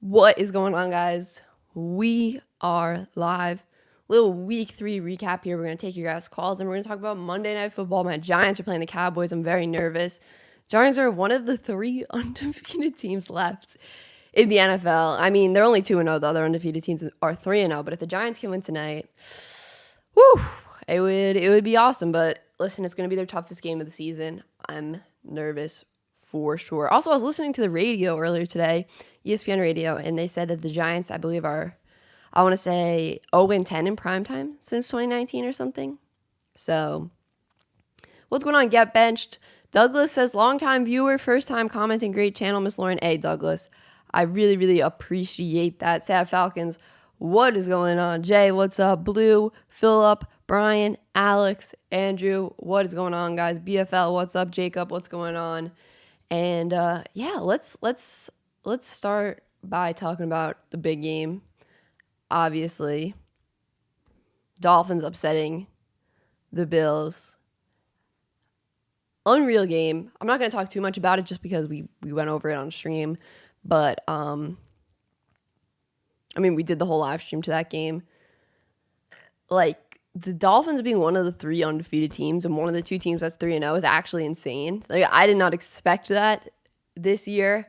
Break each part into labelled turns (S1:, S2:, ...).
S1: What is going on, guys? We are live. Little week 3 recap here. We're going to take your guys' calls and we're going to talk about Monday Night Football. My Giants are playing the Cowboys. I'm very nervous. Giants are one of the 3 undefeated teams left in the NFL. I mean, they're only 2-0. The other undefeated teams are 3-0. But if the Giants can win tonight, whew, it would be awesome. But listen, it's going to be their toughest game of the season. I'm nervous for sure. Also, I was listening to the radio earlier today, ESPN radio, and they said that the Giants, I believe, are, I want to say, 0-10 in primetime since 2019 or something. So, what's going on? Get benched. Douglas says, long-time viewer, first-time commenting, great channel, Miss Lauren. Hey, Douglas, I really, really appreciate that. Sad Falcons, what is going on? Jay, what's up? Blue, Philip, Brian, Alex, Andrew, what is going on, guys? BFL, what's up? Jacob, what's going on? And yeah, let's start by talking about the big game. Obviously, Dolphins upsetting the Bills. Unreal game. I'm not going to talk too much about it just because we went over it on stream, but I mean, we did the whole live stream to that game. Like, the Dolphins being one of the 3 undefeated teams and one of the 2 teams that's 3-0 is actually insane. Like, I did not expect that this year.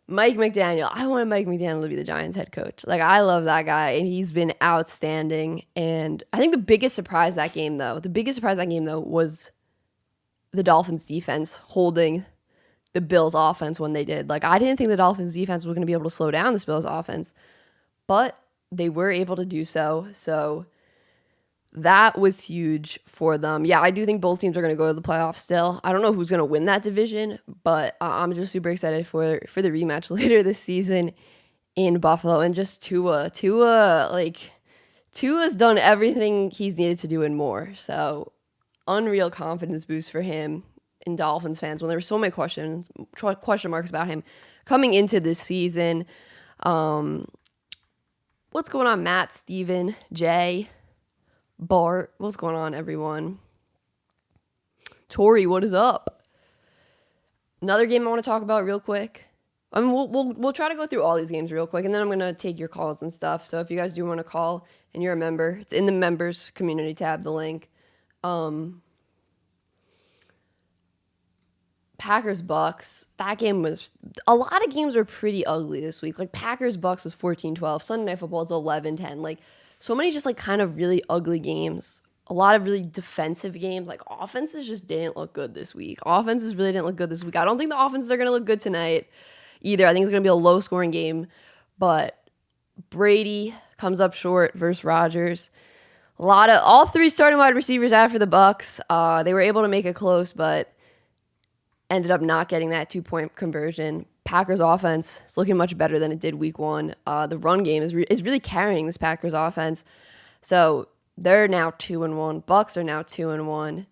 S1: Mike McDaniel. I wanted Mike McDaniel to be the Giants head coach. Like, I love that guy, and he's been outstanding. And I think the biggest surprise that game, though, was the Dolphins defense holding the Bills offense when they did. Like, I didn't think the Dolphins defense was going to be able to slow down this Bills offense, but they were able to do so. So that was huge for them. Yeah, I do think both teams are going to go to the playoffs still. I don't know who's going to win that division, but I'm just super excited for the rematch later this season in Buffalo. And just Tua's done everything he's needed to do and more. So unreal confidence boost for him and Dolphins fans when there were so many question marks about him coming into this season. What's going on, Matt, Steven, Jay, Bart, what's going on, everyone? Tori, what is up? Another game I want to talk about real quick. I mean, we'll try to go through all these games real quick, and then I'm going to take your calls and stuff. So if you guys do want to call and you're a member, it's in the members community tab, the link. Packers-Bucks, that game was, a lot of games were pretty ugly this week. Like, Packers-Bucks was 14-12. Sunday Night Football is 11-10. Like, so many just, like, kind of really ugly games. A lot of really defensive games. Like, offenses just didn't look good this week. I don't think the offenses are going to look good tonight either. I think it's going to be a low-scoring game. But Brady comes up short versus Rodgers. All 3 starting wide receivers after the Bucks. They were able to make it close, but ended up not getting that 2-point conversion. Packers offense is looking much better than it did week 1. The run game is really carrying this Packers offense. So they're now 2-1. Bucks are now 2-1.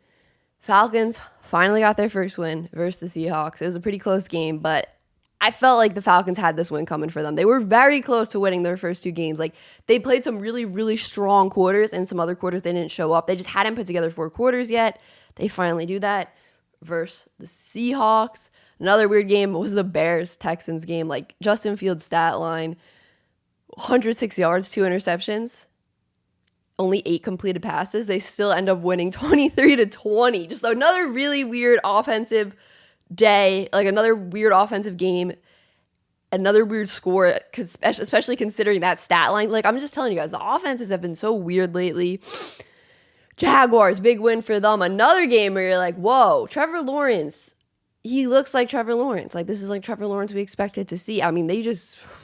S1: Falcons finally got their first win versus the Seahawks. It was a pretty close game, but I felt like the Falcons had this win coming for them. They were very close to winning their first 2 games. Like, they played some really, really strong quarters, and some other quarters they didn't show up. They just hadn't put together 4 quarters yet. They finally do that versus the Seahawks. Another weird game was the Bears-Texans game. Like, Justin Fields' stat line, 106 yards, 2 interceptions, only 8 completed passes. They still end up winning 23-20. Just another really weird offensive day, like another weird offensive game, another weird score, especially considering that stat line. Like, I'm just telling you guys, the offenses have been so weird lately. Jaguars, big win for them. Another game where you're like, whoa, Trevor Lawrence, he looks like Trevor Lawrence. Like, this is like Trevor Lawrence we expected to see. I mean, they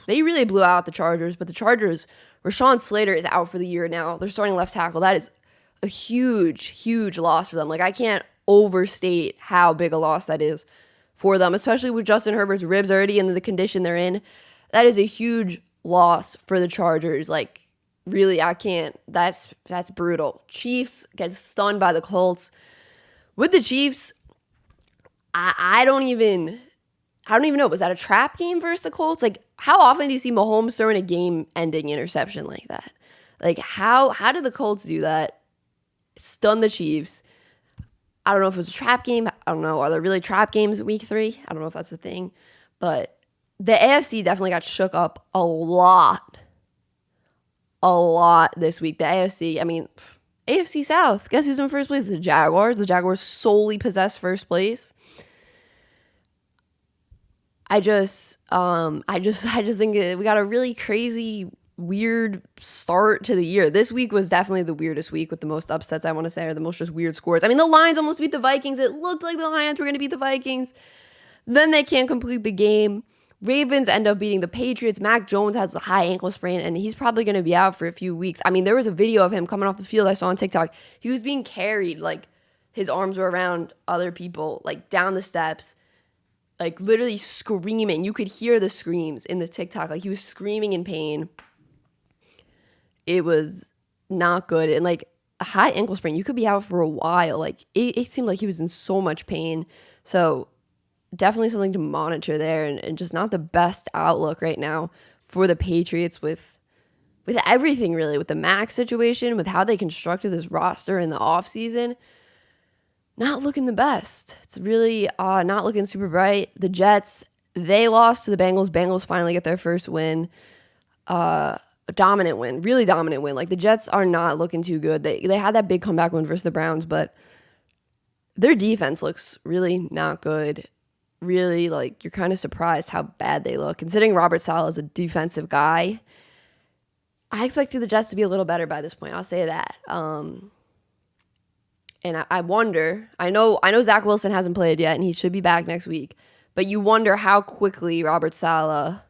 S1: really blew out the Chargers, but the Chargers, Rashawn Slater is out for the year now. They're starting left tackle. That is a huge, huge loss for them. Like, I can't overstate how big a loss that is for them, especially with Justin Herbert's ribs already in the condition they're in. That is a huge loss for the Chargers. Like, really, I can't. That's brutal. Chiefs get stunned by the Colts. With the Chiefs, I don't even know. Was that a trap game versus the Colts? Like, how often do you see Mahomes throwing a game-ending interception like that? Like, how did the Colts do that? Stun the Chiefs. I don't know if it was a trap game. I don't know. Are there really trap games week 3? I don't know if that's a thing. But the AFC definitely got shook up a lot this week. The AFC, I mean, AFC South. Guess who's in first place? The Jaguars. The Jaguars solely possess first place. I just think we got a really crazy, weird start to the year. This week was definitely the weirdest week with the most upsets, I want to say, or the most just weird scores. I mean, the Lions almost beat the Vikings. It looked like the Lions were going to beat the Vikings. Then they can't complete the game. Ravens end up beating the Patriots. Mac Jones has a high ankle sprain, and he's probably going to be out for a few weeks. I mean, there was a video of him coming off the field I saw on TikTok. He was being carried, like his arms were around other people, like down the steps, like literally screaming. You could hear the screams in the TikTok. Like he was screaming in pain. It was not good. And like a high ankle sprain, you could be out for a while. Like it seemed like he was in so much pain. So definitely something to monitor there, and just not the best outlook right now for the Patriots with everything really, with the Max situation, with how they constructed this roster in the offseason. Not looking the best. It's really not looking super bright. The Jets, they lost to the Bengals. Bengals finally get their first win. A dominant win, really dominant win. Like the Jets are not looking too good. They had that big comeback win versus the Browns, but their defense looks really not good. Really, like, you're kind of surprised how bad they look. Considering Robert Saleh is a defensive guy, I expected the Jets to be a little better by this point. I'll say that. And I wonder, I know Zach Wilson hasn't played yet, and he should be back next week, but you wonder how quickly Robert Saleh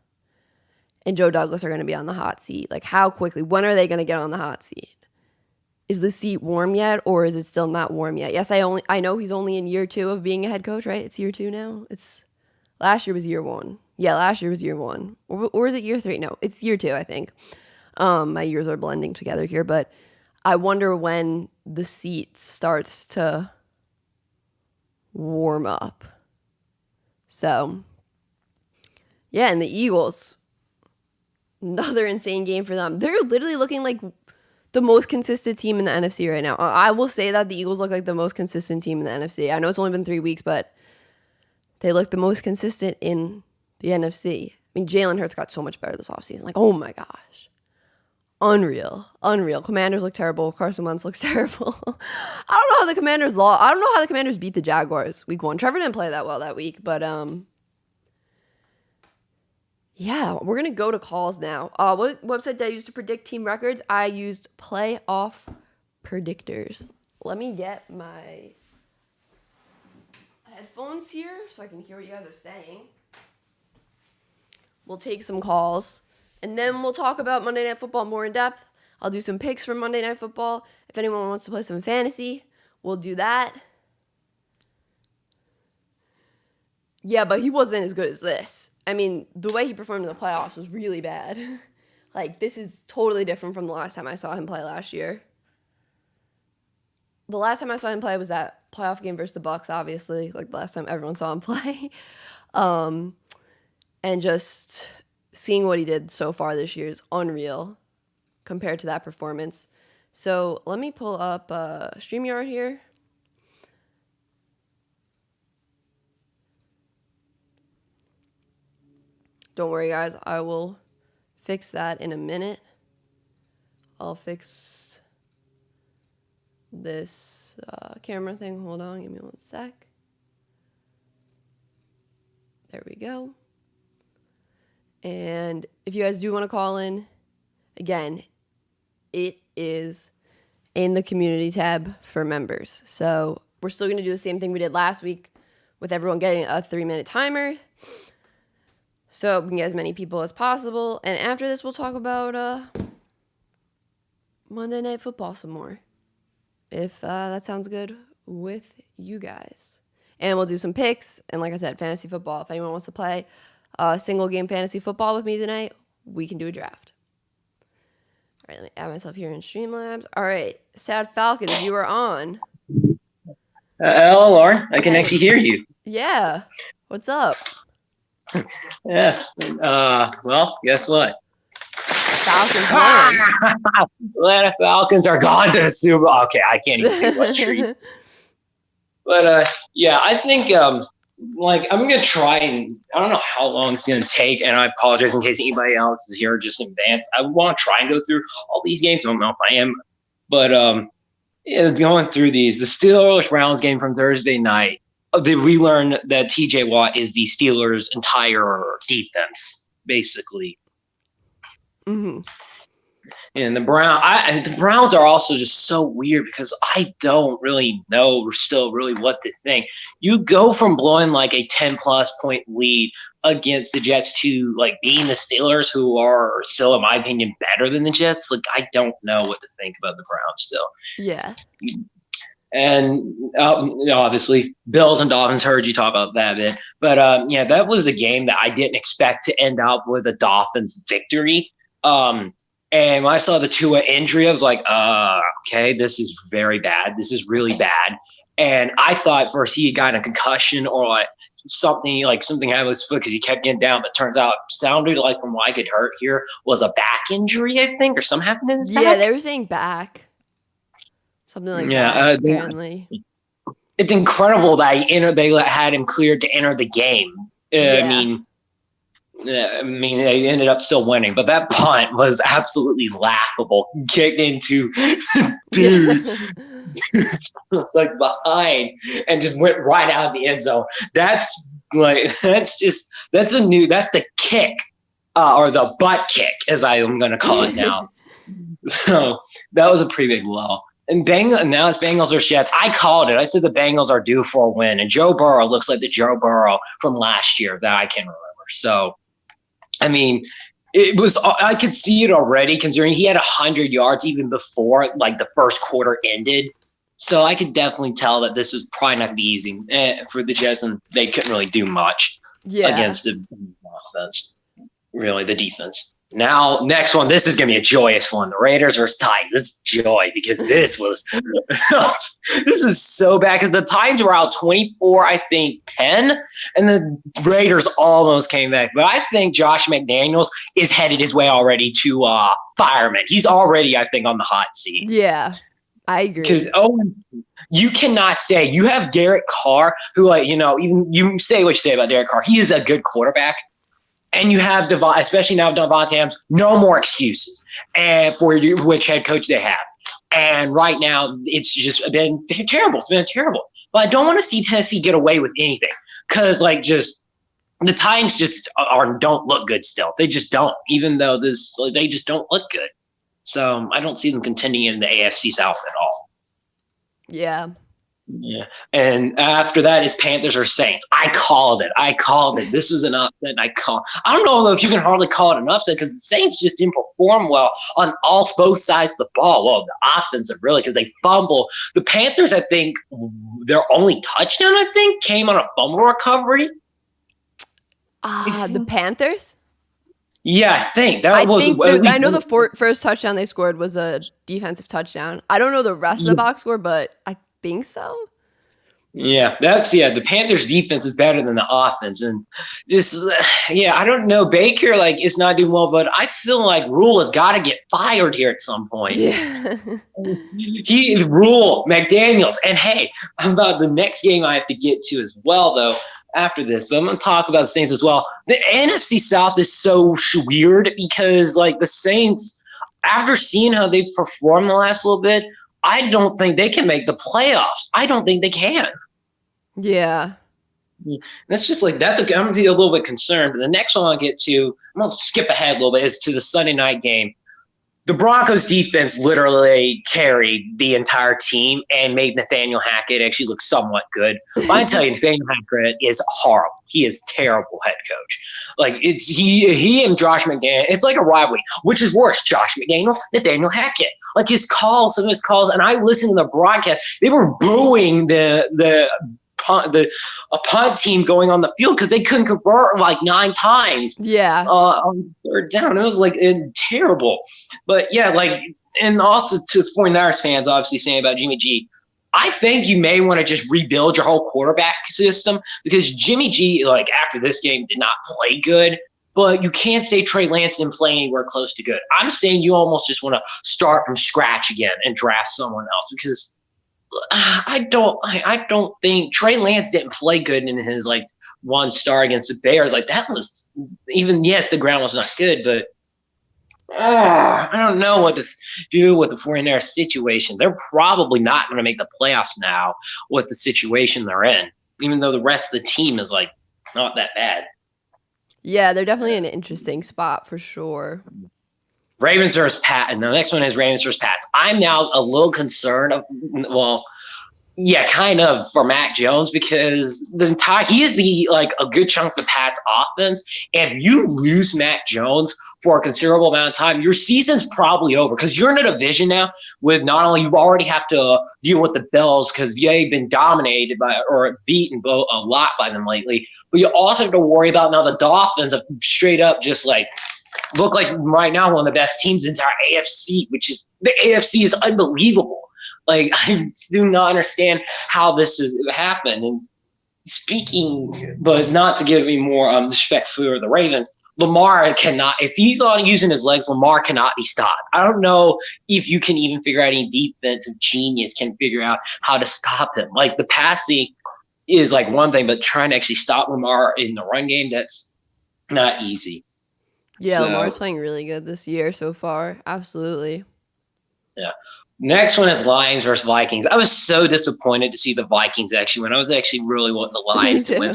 S1: and Joe Douglas are going to be on the hot seat. Like, how quickly? When are they going to get on the hot seat? Is the seat warm yet, or is it still not warm yet? Yes, I know he's only in year 2 of being a head coach, right? It's year 2 now. Last year was year 1. Yeah, last year was year 1. Or is it year 3? No, it's year 2, I think. My years are blending together here, but I wonder when the seat starts to warm up. So, yeah, and the Eagles, another insane game for them. They're literally looking like the most consistent team in the NFC right now. I will say that the Eagles look like the most consistent team in the NFC. I know it's only been 3 weeks, but they look the most consistent in the NFC. I mean, Jalen Hurts got so much better this offseason. Like, oh my gosh. Unreal. Commanders look terrible. Carson Wentz looks terrible. I don't know how the Commanders lost. I don't know how the Commanders beat the Jaguars week 1. Trevor didn't play that well that week, but yeah, we're going to go to calls now. What website did I use to predict team records? I used Playoff Predictors. Let me get my headphones here so I can hear what you guys are saying. We'll take some calls, and then we'll talk about Monday Night Football more in depth. I'll do some picks for Monday Night Football. If anyone wants to play some fantasy, we'll do that. Yeah, but he wasn't as good as this. I mean, the way he performed in the playoffs was really bad. Like, this is totally different from the last time I saw him play last year. The last time I saw him play was that playoff game versus the Bucs, obviously. Like, the last time everyone saw him play. And just seeing what he did so far this year is unreal compared to that performance. So, let me pull up StreamYard here. Don't worry, guys. I will fix that in a minute. I'll fix this camera thing. Hold on. Give me 1 sec. There we go. And if you guys do want to call in, again, it is in the community tab for members. So we're still going to do the same thing we did last week with everyone getting a 3-minute timer. So we can get as many people as possible. And after this, we'll talk about Monday Night Football some more. If that sounds good with you guys. And we'll do some picks. And like I said, fantasy football. If anyone wants to play single game fantasy football with me tonight, we can do a draft. All right, let me add myself here in Streamlabs. All right, Sad Falcons, you are on.
S2: Hello, Lauren. I can actually hear you.
S1: Yeah. What's up?
S2: Yeah. Well, guess what?
S1: Falcons won.
S2: Atlanta Falcons are gone to the Super Bowl. Okay, I can't even think what treat. But yeah, I think like I'm gonna try and I don't know how long it's gonna take, and I apologize in case anybody else is here just in advance. I want to try and go through all these games. I don't know if I am, but yeah, going through these, the Steelers Browns game from Thursday night, we learned that T.J. Watt is the Steelers' entire defense, basically.
S1: Mm-hmm.
S2: And the Browns are also just so weird because I don't really know still really what to think. You go from blowing like a 10-plus point lead against the Jets to like being the Steelers, who are still, in my opinion, better than the Jets. Like I don't know what to think about the Browns still.
S1: Yeah.
S2: And obviously, Bills and Dolphins, heard you talk about that a bit. But yeah, that was a game that I didn't expect to end up with a Dolphins victory. And when I saw the Tua injury, I was like, okay, this is very bad. This is really bad. And I thought first he had gotten a concussion or like something happened with his foot because he kept getting down. But turns out, sounded like from what I could heard here, was a back injury, I think, or something happened in his back.
S1: Yeah, they were saying back. Something like that, apparently.
S2: It's incredible that they had him cleared to enter the game.
S1: Yeah.
S2: I mean, they ended up still winning, but that punt was absolutely laughable. Kicked into, dude, it's like behind and just went right out of the end zone. That's the kick, or the butt kick, as I am going to call it now. So that was a pretty big blow. And now it's Bengals or Jets. I called it. I said the Bengals are due for a win, and Joe Burrow looks like the Joe Burrow from last year that I can remember. So, I mean, I could see it already considering he had 100 yards even before like the first quarter ended. So I could definitely tell that this was probably not going to be easy for the Jets, and they couldn't really do much against the offense, really, the defense. Now, next one, this is going to be a joyous one. The Raiders versus Titans. This is joy because this is so bad because the Titans were out 24, I think, 10, and the Raiders almost came back. But I think Josh McDaniels is headed his way already to fireman. He's already, I think, on the hot seat.
S1: Yeah, I agree.
S2: Because, you cannot say you have Derek Carr, who, even you say what you say about Derek Carr. He is a good quarterback. And you have especially now Devontae Adams, no more excuses and for which head coach they have. And right now, it's just been terrible. It's been terrible. But I don't want to see Tennessee get away with anything because, the Titans just don't look good still. They just don't, even though they just don't look good. So I don't see them contending in the AFC South at all.
S1: Yeah.
S2: Yeah, and after that is Panthers or Saints. I called it. This was an upset. I don't know if you can hardly call it an upset because the Saints just didn't perform well on both sides of the ball. Well, the offensive really because they fumbled. The Panthers, I think, their only touchdown came on a fumble recovery.
S1: The Panthers.
S2: Yeah, I think that
S1: I know the first touchdown they scored was a defensive touchdown. I don't know the rest of the box score, but I think so.
S2: Yeah, the Panthers defense is better than the offense. And I don't know. Baker is not doing well, but I feel like Rule has got to get fired here at some point.
S1: Yeah.
S2: Rule, McDaniels. And hey, about the next game I have to get to as well, though, after this. But I'm going to talk about the Saints as well. The NFC South is so weird because the Saints, after seeing how they've performed the last little bit, I don't think they can make the playoffs. I don't think they can.
S1: Yeah.
S2: That's just I'm a little bit concerned. But the next one I'll get to, I'm going to skip ahead a little bit, is to the Sunday night game. The Broncos defense literally carried the entire team and made Nathaniel Hackett actually look somewhat good. But I tell you, Nathaniel Hackett is horrible. He is terrible head coach. It's he and Josh McDaniels. It's like a rivalry. Which is worse, Josh McDaniels, Nathaniel Hackett? Some of his calls, and I listened to the broadcast. They were booing the punt team going on the field because they couldn't convert 9 times.
S1: Yeah.
S2: On third down. It was terrible. But yeah, and also to the 49ers fans obviously saying about Jimmy G, I think you may want to just rebuild your whole quarterback system because Jimmy G, after this game, did not play good. But you can't say Trey Lance didn't play anywhere close to good. I'm saying you almost just want to start from scratch again and draft someone else because I don't think Trey Lance didn't play good in his like one star against the Bears. Like that was even yes, the ground was not good, but I don't know what to do with the 49ers situation. They're probably not going to make the playoffs now with the situation they're in, even though the rest of the team is like not that bad.
S1: Yeah, they're definitely in an interesting spot for sure.
S2: Ravens versus Pat, and the next one is Ravens versus Pats. I'm now a little concerned of, well, yeah, kind of for Mac Jones because he is the like a good chunk of the Pats offense. And if you lose Mac Jones for a considerable amount of time, your season's probably over because you're in a division now with not only you already have to deal with the Bills because they've been dominated by or beaten a lot by them lately, but you also have to worry about now the Dolphins have straight up just like look like right now one of the best teams in the entire AFC, which is the AFC is unbelievable. Like, I do not understand how this has happened. And speaking, but not to give any more respect for the Ravens, Lamar cannot, if he's not using his legs, Lamar cannot be stopped. I don't know if you can even figure out any defensive genius can figure out how to stop him. Like, the passing is like one thing, but trying to actually stop Lamar in the run game, that's not easy.
S1: Yeah, Lamar's playing really good this year so far. Absolutely.
S2: Yeah. Next one is Lions versus Vikings. I was so disappointed to see the Vikings actually win. I was actually really wanting the Lions to win.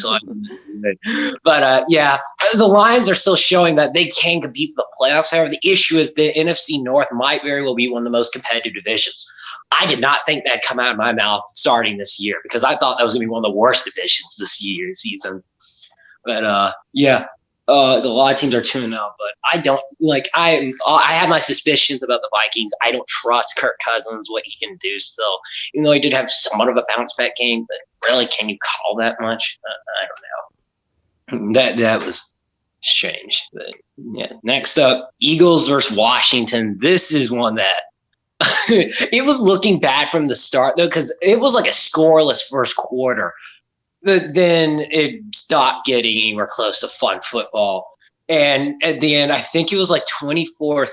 S2: But yeah, the Lions are still showing that they can compete for the playoffs. However, the issue is the NFC North might very well be one of the most competitive divisions. I did not think that'd come out of my mouth starting this year because I thought that was going to be one of the worst divisions this season. But yeah. A lot of teams are 2-0, but I don't like. I have my suspicions about the Vikings. I don't trust Kirk Cousins, what he can do still. Even though he did have somewhat of a bounce back game, but really, can you call that much? I don't know. That was strange. But yeah. Next up, Eagles versus Washington. This is one that it was looking bad from the start though, because it was like a scoreless first quarter. But then it stopped getting anywhere close to fun football. And at the end, I think it was like 24-3.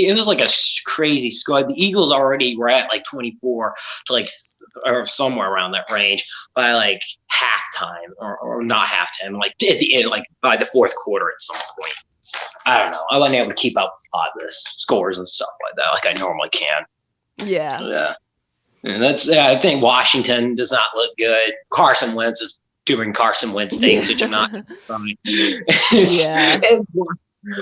S2: It was like a crazy score. The Eagles already were at like 24 to like or somewhere around that range by like halftime or not halftime, like at the end, like by the fourth quarter at some point. I don't know. I wasn't able to keep up with the scores and stuff like that like I normally can.
S1: Yeah.
S2: Yeah. And I think Washington does not look good. Carson Wentz is doing Carson Wentz things, which I'm not funny.
S1: Yeah.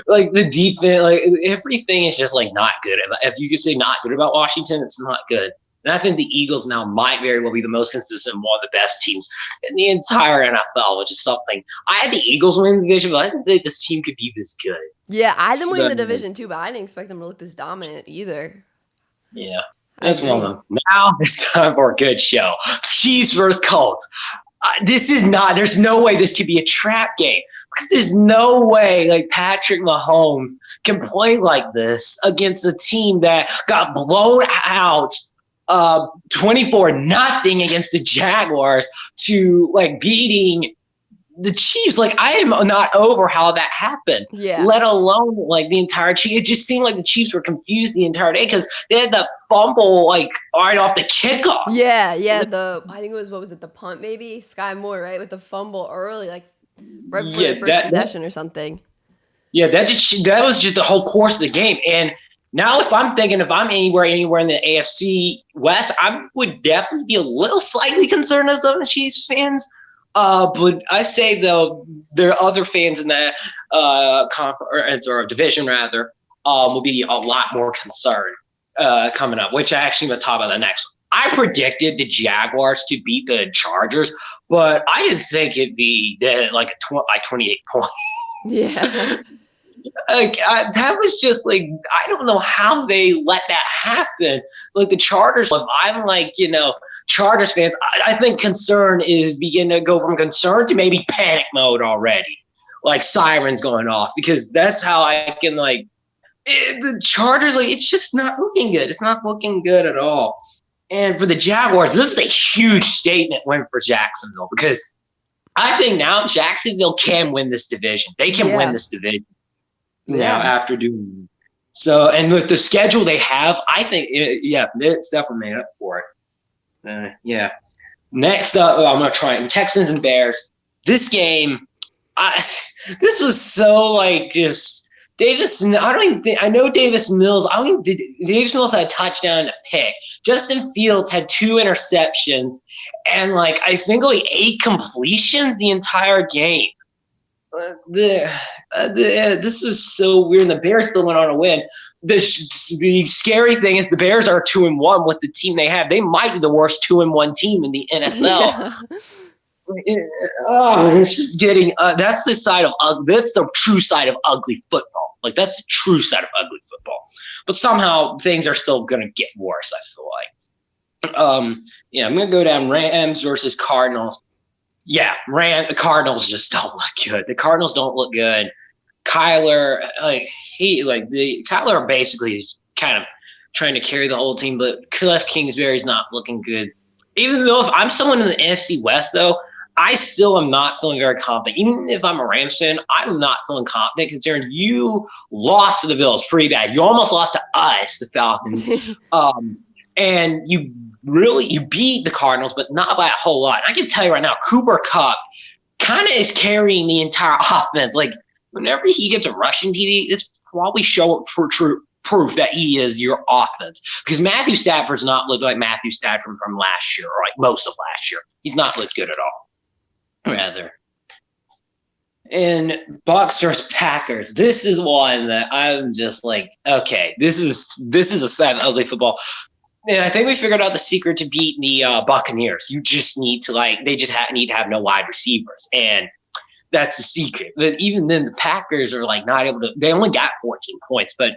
S2: Like the defense, like everything is just like not good. If you could say not good about Washington, it's not good. And I think the Eagles now might very well be the most consistent, one of the best teams in the entire NFL, which is something. I had the Eagles win the division, but I didn't think this team could be this good.
S1: Yeah, I had them win the division too, but I didn't expect them to look this dominant either.
S2: Yeah. That's one of them. Now it's time for a good show. Chiefs versus Colts. This is not, there's no way this could be a trap game because there's no way like Patrick Mahomes can play like this against a team that got blown out 24-0 against the Jaguars to like beating the Chiefs. Like I am not over how that happened.
S1: Yeah. Let
S2: alone like the entire Chiefs. It just seemed like the Chiefs were confused the entire day because they had the fumble like right off the kickoff.
S1: Yeah. I think it was the punt maybe Sky Moore right with the fumble early like right before the first possession or something. Yeah, that was just the whole course of the game. And now if I'm anywhere in the AFC West, I would definitely be a little slightly concerned as the Chiefs fans. But I say though there are other fans in that conference or division rather will be a lot more concerned coming up, which I actually will talk about the next one. I predicted the Jaguars to beat the Chargers, but I didn't think it'd be like 28 points. Yeah. That was just like I don't know how they let that happen. Like the Chargers, I'm like Chargers fans, I think concern is beginning to go from concern to maybe panic mode already. Like sirens going off because that's how I can the Chargers, it's just not looking good. It's not looking good at all. And for the Jaguars, this is a huge statement win for Jacksonville because I think now Jacksonville can win this division. They can win this division now after doing so. And with the schedule they have, I think, it's definitely made up for it.
S2: Yeah. Next up, I'm gonna try it. Texans and Bears. This game, this was so like just Davis. I don't even think I know Davis Mills. I don't even. Davis Mills had a touchdown and a pick. Justin Fields had 2 interceptions, and like I think like 8 completions the entire game. This was so weird. The Bears still went on to win. The scary thing is the Bears are 2-1 with the team they have. They might be the worst 2-1 team in the NFL.
S1: Yeah.
S2: It's just getting. That's the side of that's the true side of ugly football. Like that's the true side of ugly football. But somehow things are still gonna get worse. I feel like. Yeah, I'm gonna go down Rams versus Cardinals. Yeah, the Cardinals just don't look good. The Cardinals don't look good. Kyler, Kyler basically is kind of trying to carry the whole team, but Cliff Kingsbury's not looking good. Even though if I'm someone in the NFC West, though, I still am not feeling very confident. Even if I'm a Rams fan, I'm not feeling confident considering you lost to the Bills pretty bad. You almost lost to us, the Falcons. And you beat the Cardinals, but not by a whole lot. I can tell you right now, Cooper Kupp kind of is carrying the entire offense. Like, whenever he gets a rushing TD, it's probably showing for proof that he is your offense. Because Matthew Stafford's not looked like Matthew Stafford from last year, or like most of last year. He's not looked good at all, rather. And Bucs versus Packers. This is one that I'm just like, okay, this is a sad, ugly football. And I think we figured out the secret to beat the Buccaneers. You just need to need to have no wide receivers, and that's the secret. But even then, the Packers are like not able to. They only got 14 points, but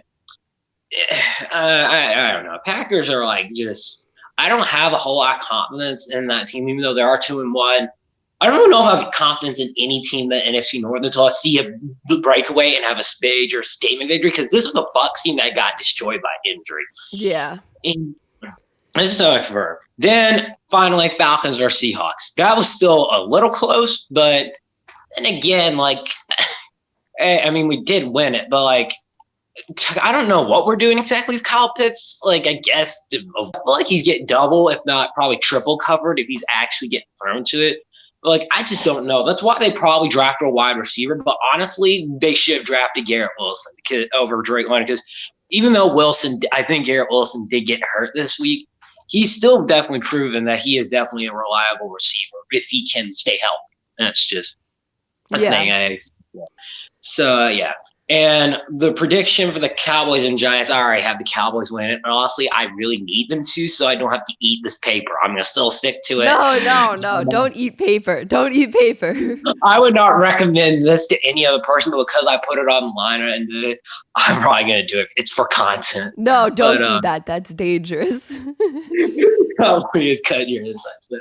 S2: I don't know. Packers are like just. I don't have a whole lot of confidence in that team, even though they are 2-1. I don't even know if I have confidence in any team in the NFC North until I see the breakaway and have a major statement victory, because this was a Bucs team that got destroyed by injury.
S1: Yeah.
S2: This is so much for. Then finally, Falcons versus Seahawks. That was still a little close, but then again, like, I mean, we did win it, but like, I don't know what we're doing exactly with Kyle Pitts. Like, I guess I feel like he's getting double, if not probably triple covered, if he's actually getting thrown to it. But like, I just don't know. That's why they probably drafted a wide receiver. But honestly, they should have drafted Garrett Wilson over Drake London, because even though I think Garrett Wilson did get hurt this week, he's still definitely proven that he is definitely a reliable receiver if he can stay healthy. That's just a thing. So, yeah. And the prediction for the Cowboys and Giants, I already have the Cowboys winning it. And honestly, I really need them to, so I don't have to eat this paper. I'm going to still stick to it.
S1: No. Don't eat paper. Don't eat paper.
S2: I would not recommend this to any other person, but because I put it online and did it, I'm probably going to do it. It's for content.
S1: No, don't do that. That's dangerous.
S2: Probably is cutting your insights. But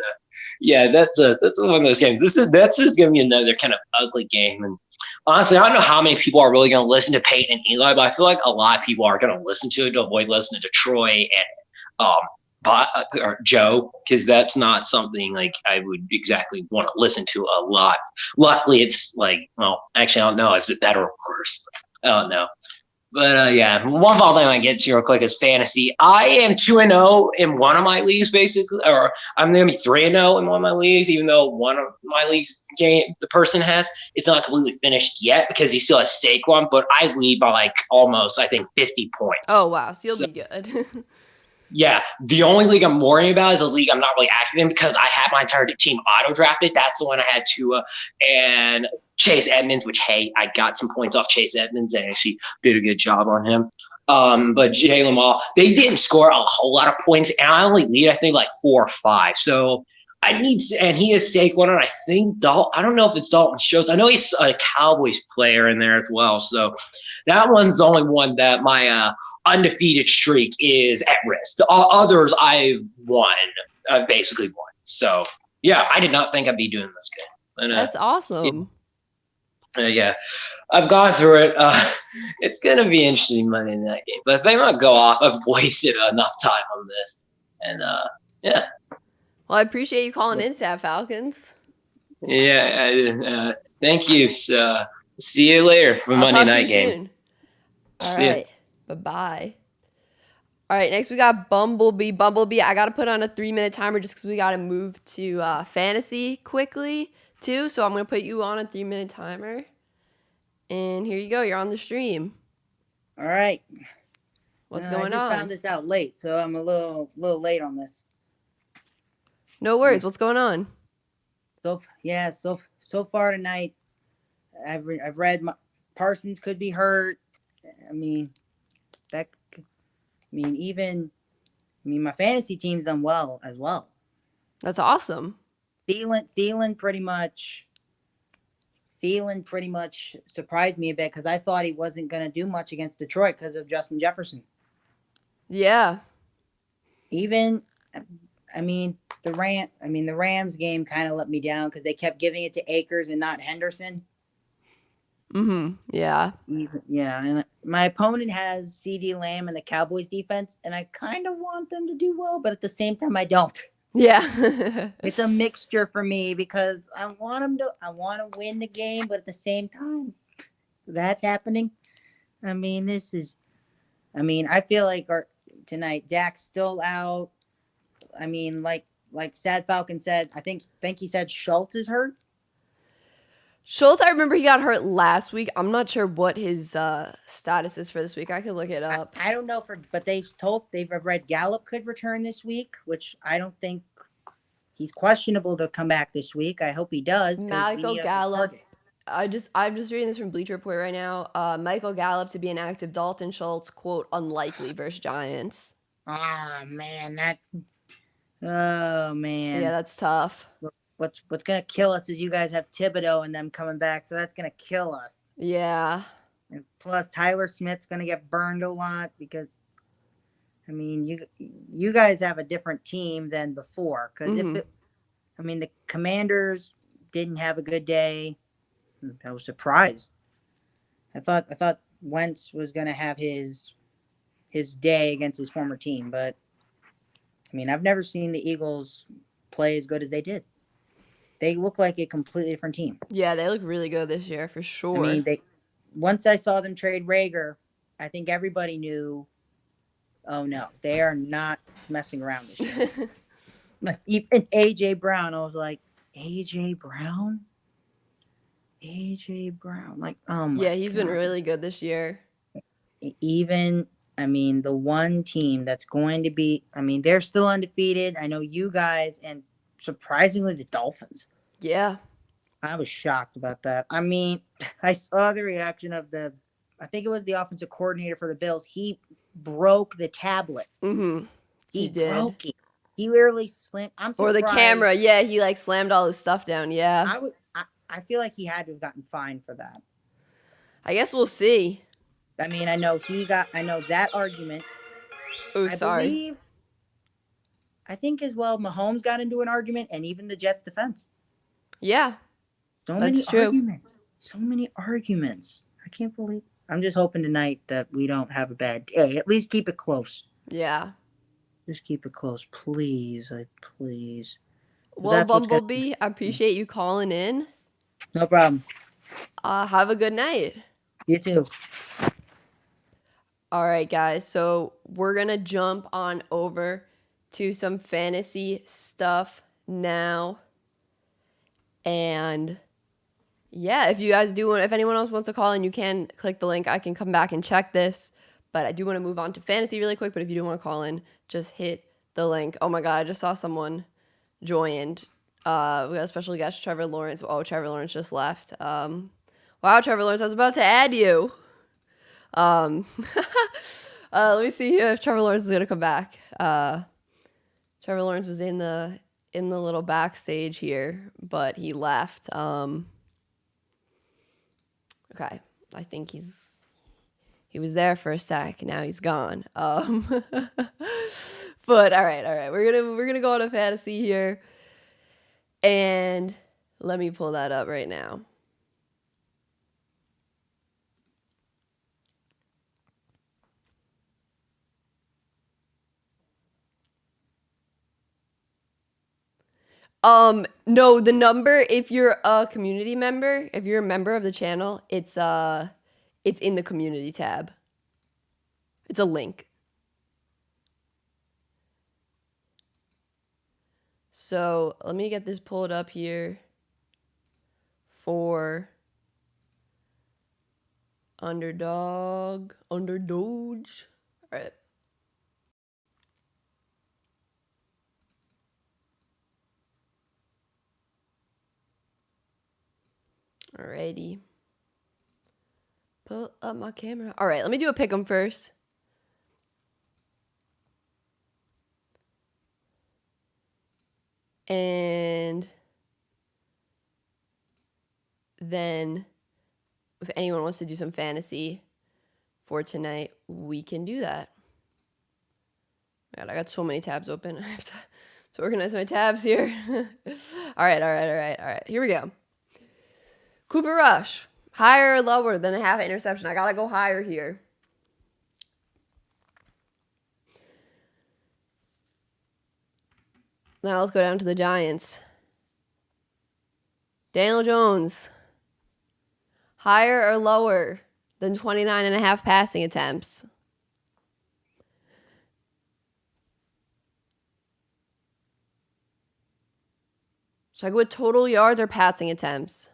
S2: yeah, that's one of those games. That's just going to be another kind of ugly game. And honestly, I don't know how many people are really going to listen to Peyton and Eli, but I feel like a lot of people are going to listen to it to avoid listening to Troy and or Joe, because that's not something like I would exactly want to listen to a lot. Luckily, it's like, well, actually, I don't know. Is it better or worse? I don't know. But yeah, one final thing I get to real quick is fantasy. I am 2-0 in one of my leagues, basically, or I'm going to be 3-0 in one of my leagues, even though one of my leagues game the person has, it's not completely finished yet because he still has Saquon, but I lead by like almost, I think, 50 points.
S1: Oh, wow. So you'll be good.
S2: Yeah, the only league I'm worrying about is a league I'm not really active in because I had my entire team auto-drafted. That's the one I had Tua and Chase Edmonds, which, hey, I got some points off Chase Edmonds and actually did a good job on him. But Jalen Waddle, they didn't score a whole lot of points, and I only lead, I think, like 4 or 5. So I need – and he is Saquon, and I think I don't know if it's Dalton Schultz. I know he's a Cowboys player in there as well. So that one's the only one that my undefeated streak is at risk. The others I've won. I've basically won. So, yeah, I did not think I'd be doing this good. And,
S1: that's awesome.
S2: Yeah, I've gone through it. It's going to be interesting Monday night game. But if they might go off, I've wasted enough time on this. And, yeah.
S1: Well, I appreciate you calling in, Stat Falcons.
S2: Yeah, thank you. So, see you later for Monday night game.
S1: Soon. All right. Bye-bye. All right, next we got Bumblebee. Bumblebee, I got to put on a 3-minute timer just because we got to move to fantasy quickly, too. So I'm going to put you on a 3-minute timer. And here you go. You're on the stream.
S3: All right.
S1: What's going on?
S3: I just found this out late, so I'm a little late on this.
S1: No worries. What's going on?
S3: So far tonight, I've read Parsons could be hurt. My fantasy team's done well as well.
S1: That's awesome.
S3: Thielen pretty much surprised me a bit because I thought he wasn't going to do much against Detroit because of Justin Jefferson.
S1: Yeah.
S3: The Rams game kind of let me down because they kept giving it to Akers and not Henderson.
S1: Yeah.
S3: And my opponent has CD Lamb and the Cowboys defense, and I kind of want them to do well, but at the same time, I don't.
S1: Yeah.
S3: It's a mixture for me because I want to win the game, but at the same time, that's happening. I feel like tonight, Dak's still out. Like Sad Falcon said, I think he said Schultz is hurt.
S1: Schultz, I remember he got hurt last week. I'm not sure what his status is for this week. I could look it up.
S3: I don't know but they've read Gallup could return this week, which I don't think he's questionable to come back this week. I hope he does.
S1: Michael Gallup. I'm just reading this from Bleacher Report right now. Michael Gallup to be inactive. Dalton Schultz, quote, unlikely versus Giants.
S3: Oh man, yeah,
S1: that's tough.
S3: What's gonna kill us is you guys have Thibodeau and them coming back, so that's gonna kill us.
S1: Yeah.
S3: And plus Tyler Smith's gonna get burned a lot because you guys have a different team than before. Because the Commanders didn't have a good day. I was surprised. I thought Wentz was gonna have his day against his former team, but I've never seen the Eagles play as good as they did. They look like a completely different team.
S1: Yeah, they look really good this year for sure.
S3: Once I saw them trade Rager, I think everybody knew, oh no, they are not messing around this year. Even AJ Brown, I was like, AJ Brown? Like, oh my
S1: Yeah, he's
S3: God.
S1: been really good this year.
S3: Even, the one team that's going to be, they're still undefeated. I know you guys, and surprisingly, the Dolphins.
S1: Yeah.
S3: I was shocked about that. I saw the reaction of I think it was the offensive coordinator for the Bills. He broke the tablet. He
S1: did.
S3: Broke it. He literally slammed. I'm surprised.
S1: Or the camera. Yeah, he slammed all his stuff down. Yeah.
S3: I feel like he had to have gotten fined for that.
S1: I guess we'll see.
S3: I know that argument.
S1: Oh, sorry.
S3: I think as well, Mahomes got into an argument, and even the Jets defense.
S1: Yeah.
S3: That's true. So many arguments. I can't believe. I'm just hoping tonight that we don't have a bad day. At least keep it close.
S1: Yeah.
S3: Just keep it close, please. Please.
S1: Well, Bumblebee, I appreciate you calling in.
S3: No problem.
S1: Have a good night.
S3: You too.
S1: All right, guys. So we're going to jump on over to some fantasy stuff now. And yeah, if anyone else wants to call in, you can click the link. I can come back and check this. But I do want to move on to fantasy really quick. But if you do want to call in, just hit the link. Oh my God, I just saw someone joined. We got a special guest, Trevor Lawrence. Oh, Trevor Lawrence just left. Wow, Trevor Lawrence, I was about to add you. Let me see if Trevor Lawrence is gonna come back. Trevor Lawrence was in the little backstage here, but he left. Okay, I think he was there for a sec. Now he's gone. But all right, we're gonna go on a fantasy here, and let me pull that up right now. No, the number, if you're a community member, if you're a member of the channel, it's in the community tab. It's a link. So let me get this pulled up here for Underdog. All right. Alrighty. Pull up my camera. All right, let me do a pick 'em first. And then if anyone wants to do some fantasy for tonight, we can do that. God, I got so many tabs open. I have to organize my tabs here. All right. Here we go. Cooper Rush, higher or lower than a half interception? I got to go higher here. Now let's go down to the Giants. Daniel Jones, higher or lower than 29.5 passing attempts? Should I go with total yards or passing attempts?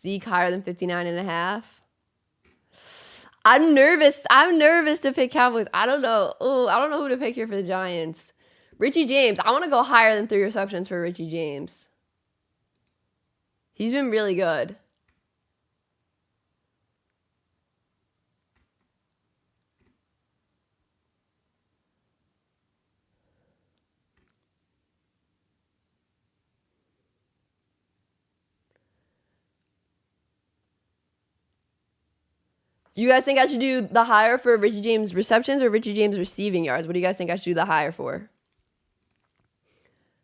S1: Zeke higher than 59.5. I'm nervous. I'm nervous to pick Cowboys. I don't know. Oh, I don't know who to pick here for the Giants. Richie James. I want to go higher than 3 receptions for Richie James. He's been really good. You guys think I should do the higher for Richie James receptions or Richie James receiving yards? What do you guys think I should do the higher for?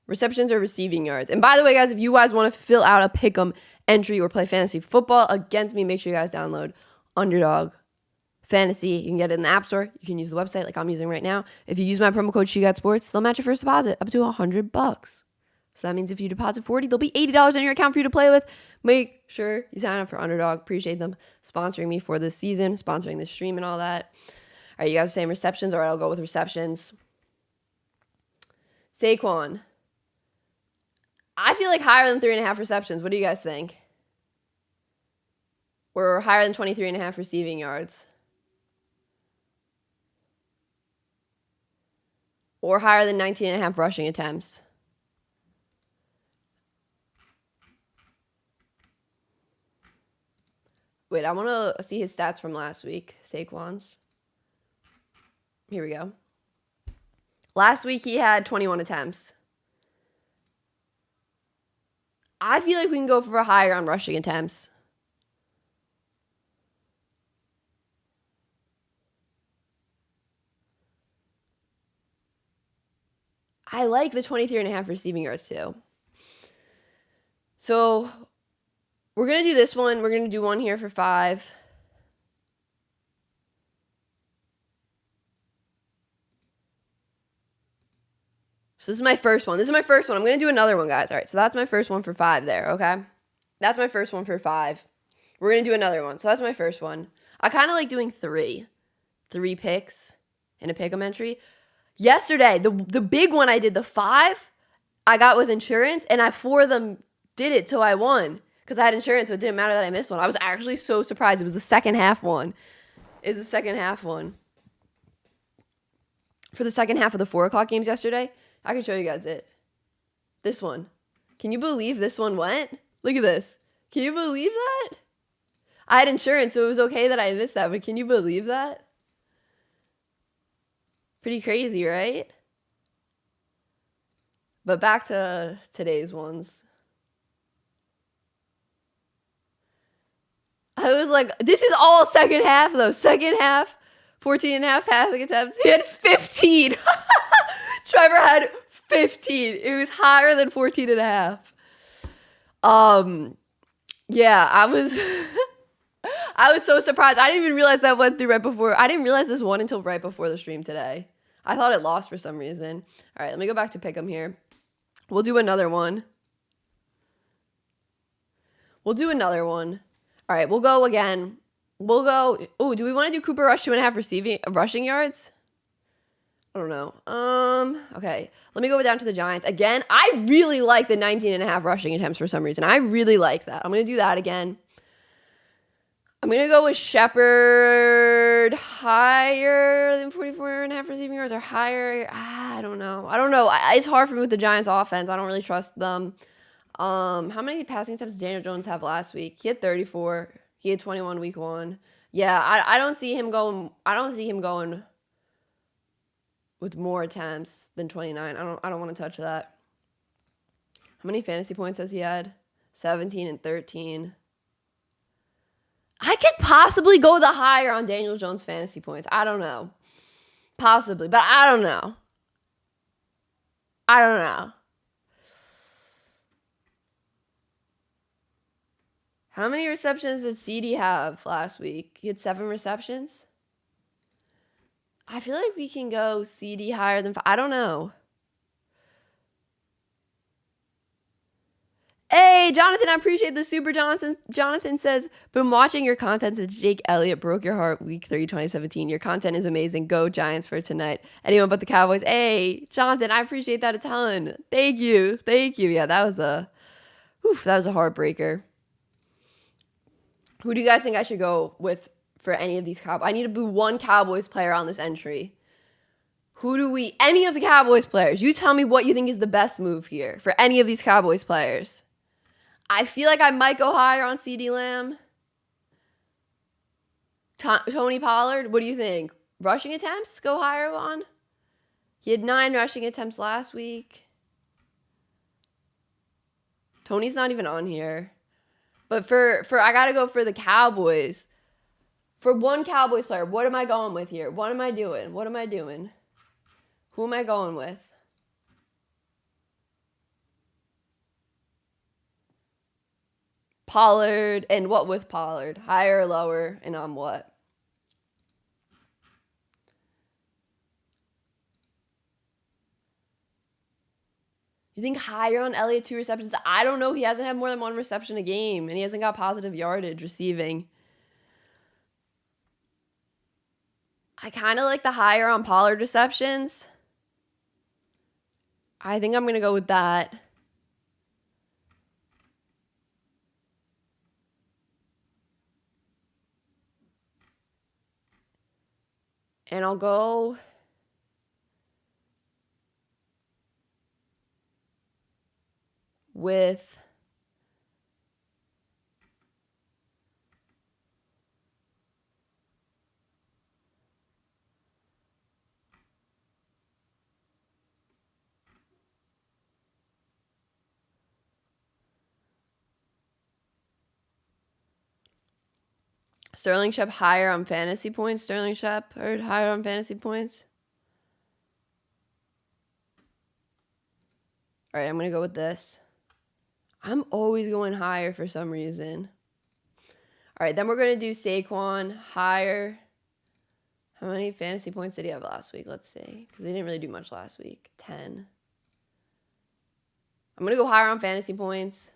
S1: Receptions or receiving yards? And by the way, guys, if you guys want to fill out a pick'em entry or play fantasy football against me, make sure you guys download Underdog Fantasy. You can get it in the App Store. You can use the website like I'm using right now. If you use my promo code SheGotSports, they'll match your first deposit up to $100. So that means if you deposit $40, there'll be $80 in your account for you to play with. Make sure you sign up for Underdog. Appreciate them sponsoring me for this season, sponsoring this stream and all that. All right, you guys are saying receptions. All right, I'll go with receptions. Saquon. I feel like higher than 3.5 receptions. What do you guys think? Or higher than 23.5 receiving yards? Or higher than 19.5 rushing attempts? Wait, I want to see his stats from last week, Saquon's. Here we go. Last week, he had 21 attempts. I feel like we can go for a higher on rushing attempts. I like the 23.5 receiving yards, too. So we're going to do this one. We're going to do one here for 5. So this is my first one. I'm going to do another one, guys. All right, so that's my first one for 5 there, okay? That's my first one for 5. We're going to do another one. So that's my first one. I kind of like doing 3. 3 picks in a pick'em entry. Yesterday, the big one I did, the 5, I got with insurance, and 4 of them did it, so I won. Because I had insurance, so it didn't matter that I missed one. I was actually so surprised. It was the second half one. For the second half of the 4 o'clock games yesterday, I can show you guys it. This one. Can you believe this one went? Look at this. Can you believe that? I had insurance, so it was okay that I missed that, but can you believe that? Pretty crazy, right? But back to today's ones. I was like, this is all second half, though. Second half, 14.5 passing attempts. He had 15. Trevor had 15. It was higher than 14.5. Yeah, I was I was so surprised. I didn't even realize that went through right before. I didn't realize this one until right before the stream today. I thought it lost for some reason. All right, let me go back to pick'em here. We'll do another one. All right, we'll go again. Oh, do we want to do Cooper Rush 2.5 rushing yards? I don't know. Okay. Let me go down to the Giants. Again, I really like the 19.5 rushing attempts for some reason. I really like that. I'm going to do that again. I'm going to go with Shepard higher than 44.5 receiving yards or higher. I don't know. It's hard for me with the Giants offense. I don't really trust them. How many passing attempts did Daniel Jones have last week? He had 34. He had 21 week 1. Yeah, I don't see him going with more attempts than 29. I don't want to touch that. How many fantasy points has he had? 17 and 13. I could possibly go the higher on Daniel Jones fantasy points. I don't know. Possibly, but I don't know. How many receptions did CD have last week? He had 7 receptions. I feel like we can go CD higher than 5. I don't know. Hey, Jonathan, I appreciate the super. Jonathan says, been watching your content since Jake Elliott broke your heart week 3, 2017. Your content is amazing. Go Giants for tonight. Anyone but the Cowboys. Hey, Jonathan, I appreciate that a ton. Thank you. Yeah, that was a heartbreaker. Who do you guys think I should go with for any of these Cowboys? I need to be one Cowboys player on this entry. Any of the Cowboys players, you tell me what you think is the best move here for any of these Cowboys players. I feel like I might go higher on CeeDee Lamb. Tony Pollard, what do you think? Rushing attempts, go higher on? He had 9 rushing attempts last week. Tony's not even on here. But for I got to go for the Cowboys. For one Cowboys player, what am I going with here? What am I doing? Who am I going with? Pollard. And what with Pollard? Higher or lower? And on what? You think higher on Elliott 2 receptions? I don't know. He hasn't had more than 1 reception a game. And he hasn't got positive yardage receiving. I kind of like the higher on Pollard receptions. I think I'm going to go with that. And I'll go with Sterling Shep higher on fantasy points. Sterling Shep or higher on fantasy points. All right, I'm going to go with this. I'm always going higher for some reason. All right, then we're going to do Saquon higher. How many fantasy points did he have last week? Let's see. Because he didn't really do much last week. 10. I'm going to go higher on fantasy points.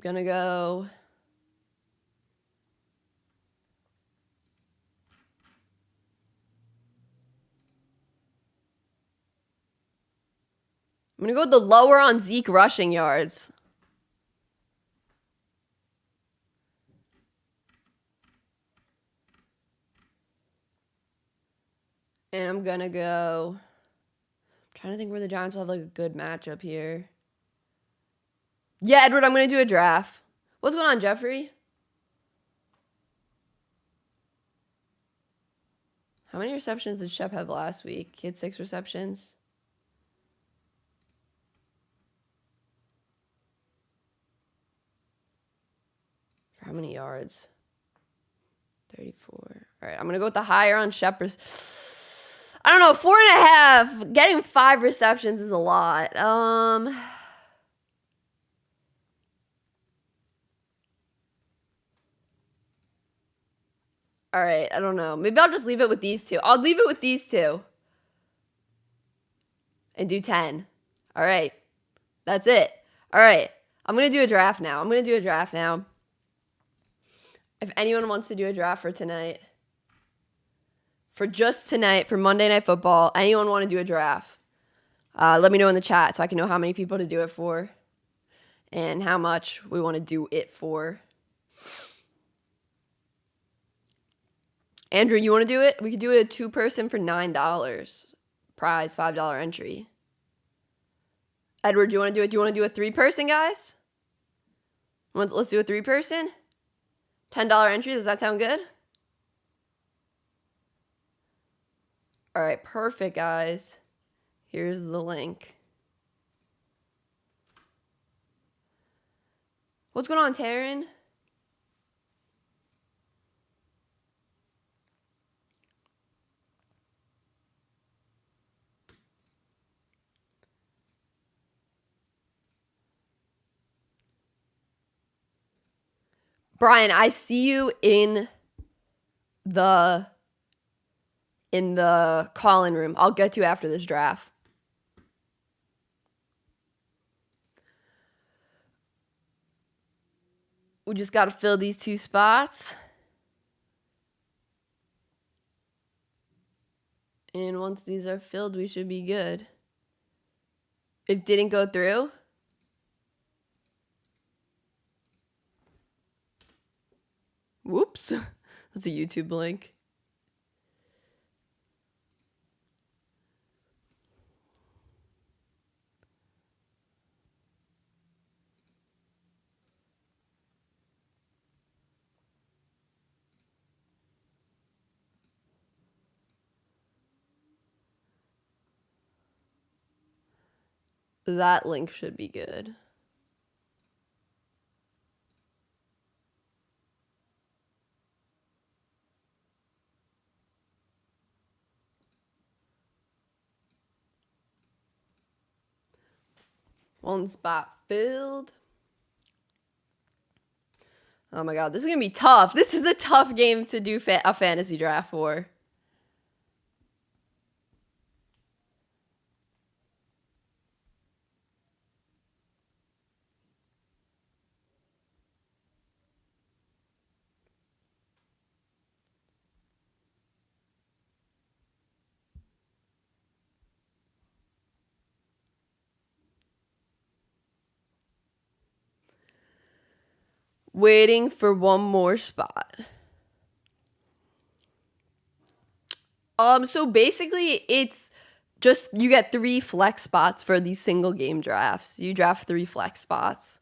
S1: I'm going to go with the lower on Zeke rushing yards. And I'm going to go, I'm trying to think where the Giants will have like a good matchup here. Yeah, Edward, I'm going to do a draft. What's going on, Jeffrey? How many receptions did Shep have last week? He had 6 receptions. For how many yards? 34. All right, I'm going to go with the higher on Shepard. I don't know, 4.5. Getting 5 receptions is a lot. All right, I don't know. Maybe I'll just leave it with these two. I'll leave it with these two. and do 10. All right. That's it. All right. I'm going to do a draft now. If anyone wants to do a draft for tonight, for just tonight, for Monday Night Football, anyone want to do a draft? Let me know in the chat so I can know how many people to do it for and how much we want to do it for. Andrew, you want to do it? We could do it a 2-person for $9. Prize, $5 entry. Edward, do you want to do it? Do you want to do a 3-person, guys? Let's do a 3-person. $10 entry. Does that sound good? All right, perfect, guys. Here's the link. What's going on, Taryn? Brian, I see you in the call-in room. I'll get to you after this draft. We just got to fill these 2 spots. And once these are filled, we should be good. It didn't go through? Whoops. That's a YouTube link. That link should be good. One spot filled. Oh my god, this is going to be tough. This is a tough game to do a fantasy draft for. Waiting for one more spot. So basically it's just you get 3 flex spots for these single game drafts. You draft 3 flex spots.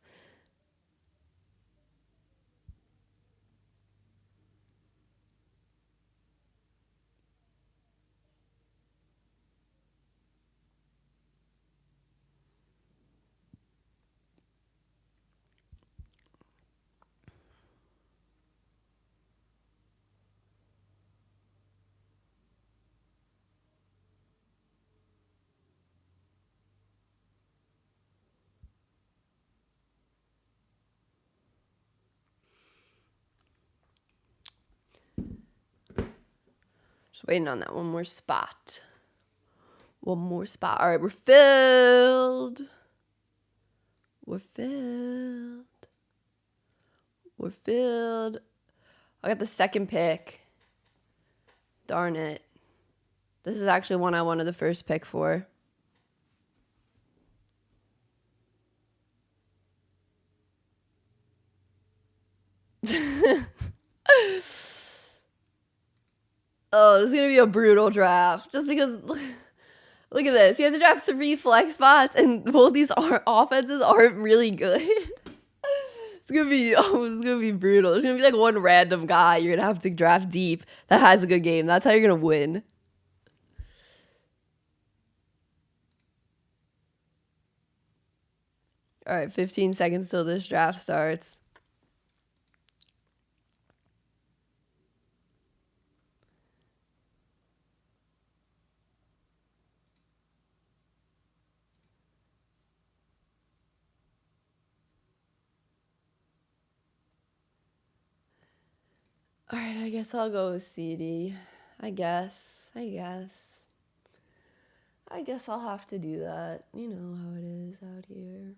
S1: Just waiting on that one more spot. One more spot. All right, we're filled. We're filled. We're filled. I got the second pick. Darn it. This is actually one I wanted the first pick for. Oh, this is going to be a brutal draft. Just because, look at this. You have to draft 3 flex spots, and both these offenses aren't really good. It's going to be brutal. There's going to be like one random guy you're going to have to draft deep that has a good game. That's how you're going to win. All right, 15 seconds till this draft starts. All right, I guess I'll go with CD. I guess. I guess I'll have to do that. You know how it is out here.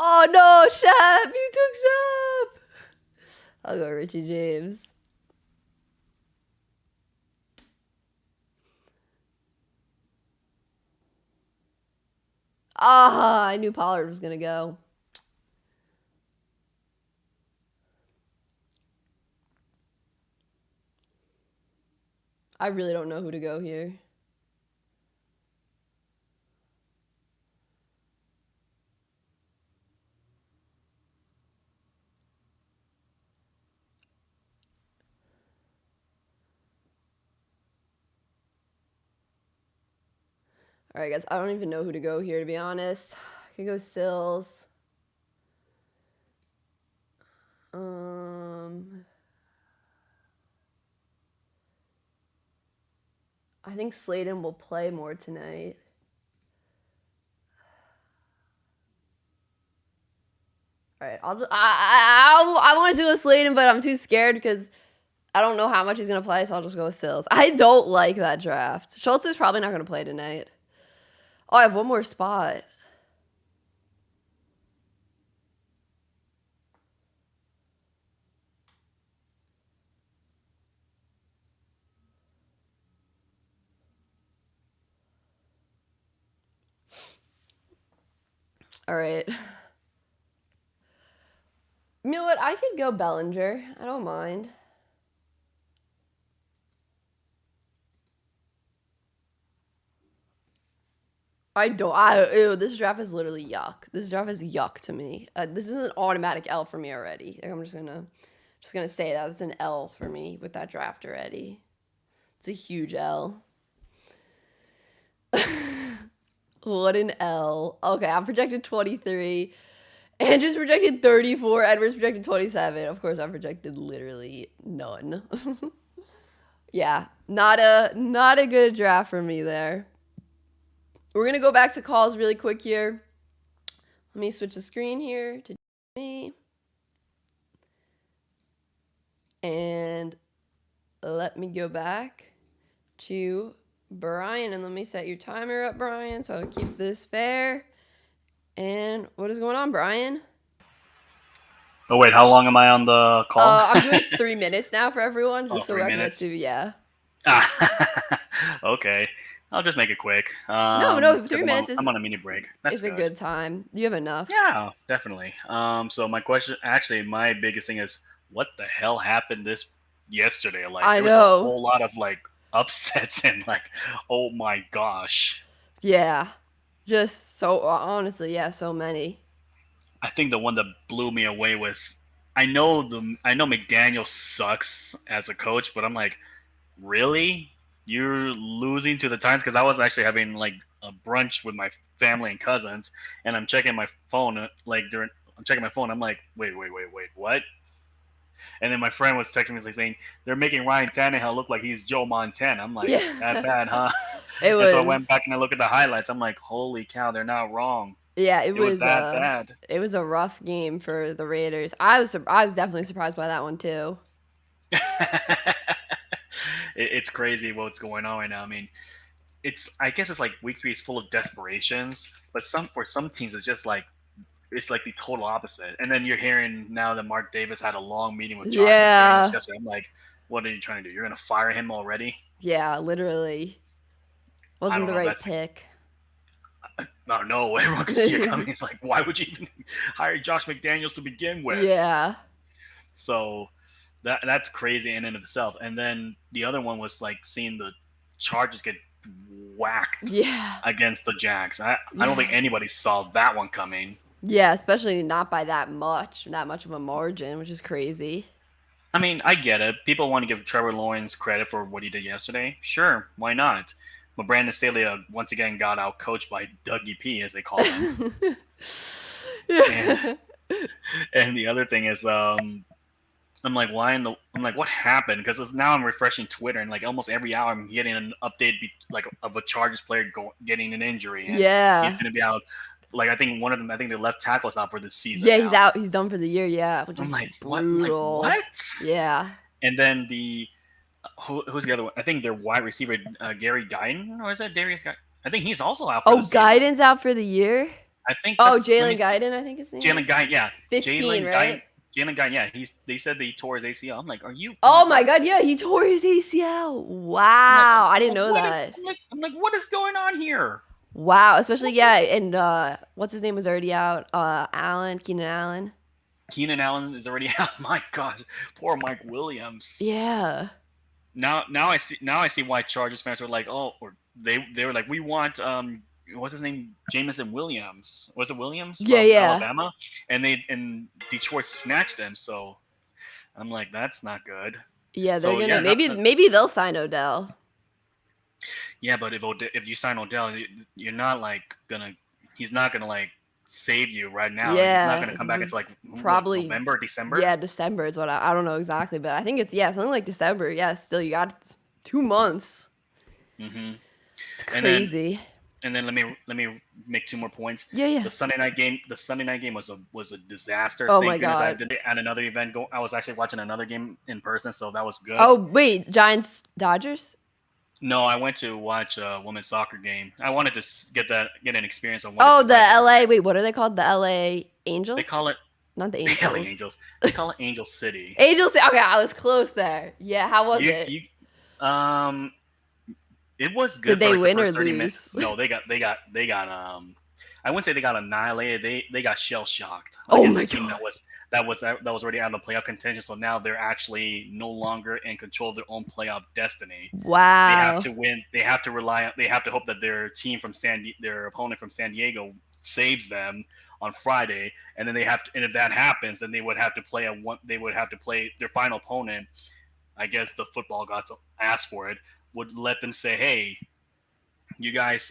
S1: Oh no, Shep! You took Shep! I'll go Richie James. I knew Pollard was gonna go. I really don't know who to go here. All right, guys. I don't even know who to go here, to be honest. I could go Sills. I think Sladen will play more tonight. All right, I want to do a Sladen, but I'm too scared because I don't know how much he's gonna play, so I'll just go with Sills. I don't like that draft. Schultz is probably not gonna play tonight. Oh, I have one more spot. All right. You know what? I could go Bellinger. I don't mind. Ew, this draft is literally yuck. This draft is yuck to me. This is an automatic L for me already. I'm just gonna say that it's an L for me with that draft already. It's a huge L. What an L. Okay, I'm projected 23. Andrew's projected 34. Edward's projected 27. Of course, I'm projected literally none. Yeah, not a good draft for me there. We're going to go back to calls really quick here. Let me switch the screen here to me. And let me go back to Brian. And let me set your timer up, Brian, so I'll keep this fair. And what is going on, Brian?
S4: Oh, wait, how long am I on the call?
S1: I'm doing 3 minutes now for everyone. Just
S4: 3 minutes?
S1: Yeah.
S4: Okay. I'll just make it quick.
S1: No, 3 minutes
S4: I'm on a mini break. That's
S1: a good time. You have enough.
S4: Yeah, definitely. So my question, actually, my biggest thing is, what the hell happened yesterday? Like, there was a whole lot of upsets and oh my gosh.
S1: Yeah, just so honestly, yeah, so many.
S4: I think the one that blew me away was, I know McDaniel sucks as a coach, but I'm like, really? You're losing to the Titans? Because I was actually having a brunch with my family and cousins, and I'm checking my phone. I'm checking my phone. I'm like, wait, what? And then my friend was texting me saying they're making Ryan Tannehill look like he's Joe Montana. I'm like, that bad, huh? And so I went back and I looked at the highlights. I'm like, holy cow, they're not wrong.
S1: Yeah, it was
S4: that bad.
S1: It was a rough game for the Raiders. I was definitely surprised by that one too.
S4: It's crazy what's going on right now. I mean, I guess it's week 3 is full of desperations, but for some teams it's just it's the total opposite. And then you're hearing now that Mark Davis had a long meeting with Josh McDaniels yesterday. I'm like, what are you trying to do? You're gonna fire him already?
S1: Yeah, literally. Wasn't the right pick.
S4: No, everyone could see it coming. It's like, why would you even hire Josh McDaniels to begin with?
S1: Yeah.
S4: So that's crazy in and of itself. And then the other one was seeing the Chargers get whacked against the Jags. I don't think anybody saw that one coming.
S1: Yeah, especially not by that much of a margin, which is crazy.
S4: I mean, I get it. People want to give Trevor Lawrence credit for what he did yesterday. Sure, why not? But Brandon Staley once again got out coached by Dougie P, as they call him. and the other thing is, I'm like, what happened? Because now I'm refreshing Twitter, and like almost every hour I'm getting an update of a Chargers player getting an injury. And he's going to be out. Like I think one of them, their left tackle's out for the season.
S1: Yeah, he's out. He's done for the year. Yeah, which is
S4: like,
S1: brutal.
S4: What?
S1: Yeah.
S4: And then who's the other one? I think their wide receiver, Gary Guyton, or is that Darius Guyton? I think he's also out for the season.
S1: Guyton's out for the year?
S4: I think.
S1: Jalen Guyton, I think his name.
S4: Jalen Guyton, yeah.
S1: 15, right?
S4: Jalen Guyton, yeah. They said that he tore his ACL. I'm like, are you?
S1: Oh my God, yeah, he tore his ACL. Wow, I didn't know that.
S4: I'm like, what is going on here?
S1: Wow, especially and what's his name was already out? Keenan Allen.
S4: Keenan Allen is already out. My God, poor Mike Williams.
S1: Yeah.
S4: Now I see why Chargers fans were like, they were like, we want what's his name, Jameson Williams. Was it Williams?
S1: Yeah,
S4: from
S1: yeah.
S4: Alabama, and Detroit snatched him. So I'm like, that's not good.
S1: Yeah, they're gonna maybe they'll sign Odell.
S4: Yeah, but if you sign Odell, you're not he's not gonna like save you right now.
S1: Yeah,
S4: he's not gonna come back until like
S1: probably
S4: November, December.
S1: Yeah, December is what I don't know exactly, but I think it's something like December. Yeah, still you got 2 months.
S4: Mm-hmm.
S1: It's crazy.
S4: And then let me make 2 more points.
S1: Yeah.
S4: The Sunday night game was a disaster.
S1: Oh
S4: Thank
S1: my God!
S4: I did it at another event. I was actually watching another game in person, so that was good.
S1: Oh wait, Giants Dodgers.
S4: No, I went to watch a women's soccer game. I wanted to get an experience of.
S1: The LA. Wait, what are they called? The LA Angels.
S4: They call it
S1: not the Angels.
S4: LA Angels. They call it Angel City.
S1: Angel City. Okay, I was close there. Yeah, how was it?
S4: It was good.
S1: Did they
S4: for
S1: win
S4: the
S1: or
S4: first 30
S1: lose?
S4: minutes. No, they got. I wouldn't say they got annihilated. They got shell shocked.
S1: Oh my
S4: team
S1: God.
S4: That was already out of the playoff contention. So now they're actually no longer in control of their own playoff destiny.
S1: Wow.
S4: They have to win. They have to hope that their opponent from San Diego saves them on Friday, and then and if that happens, then they would have to play their final opponent. I guess the football gods asked for it. Would let them say, hey, you guys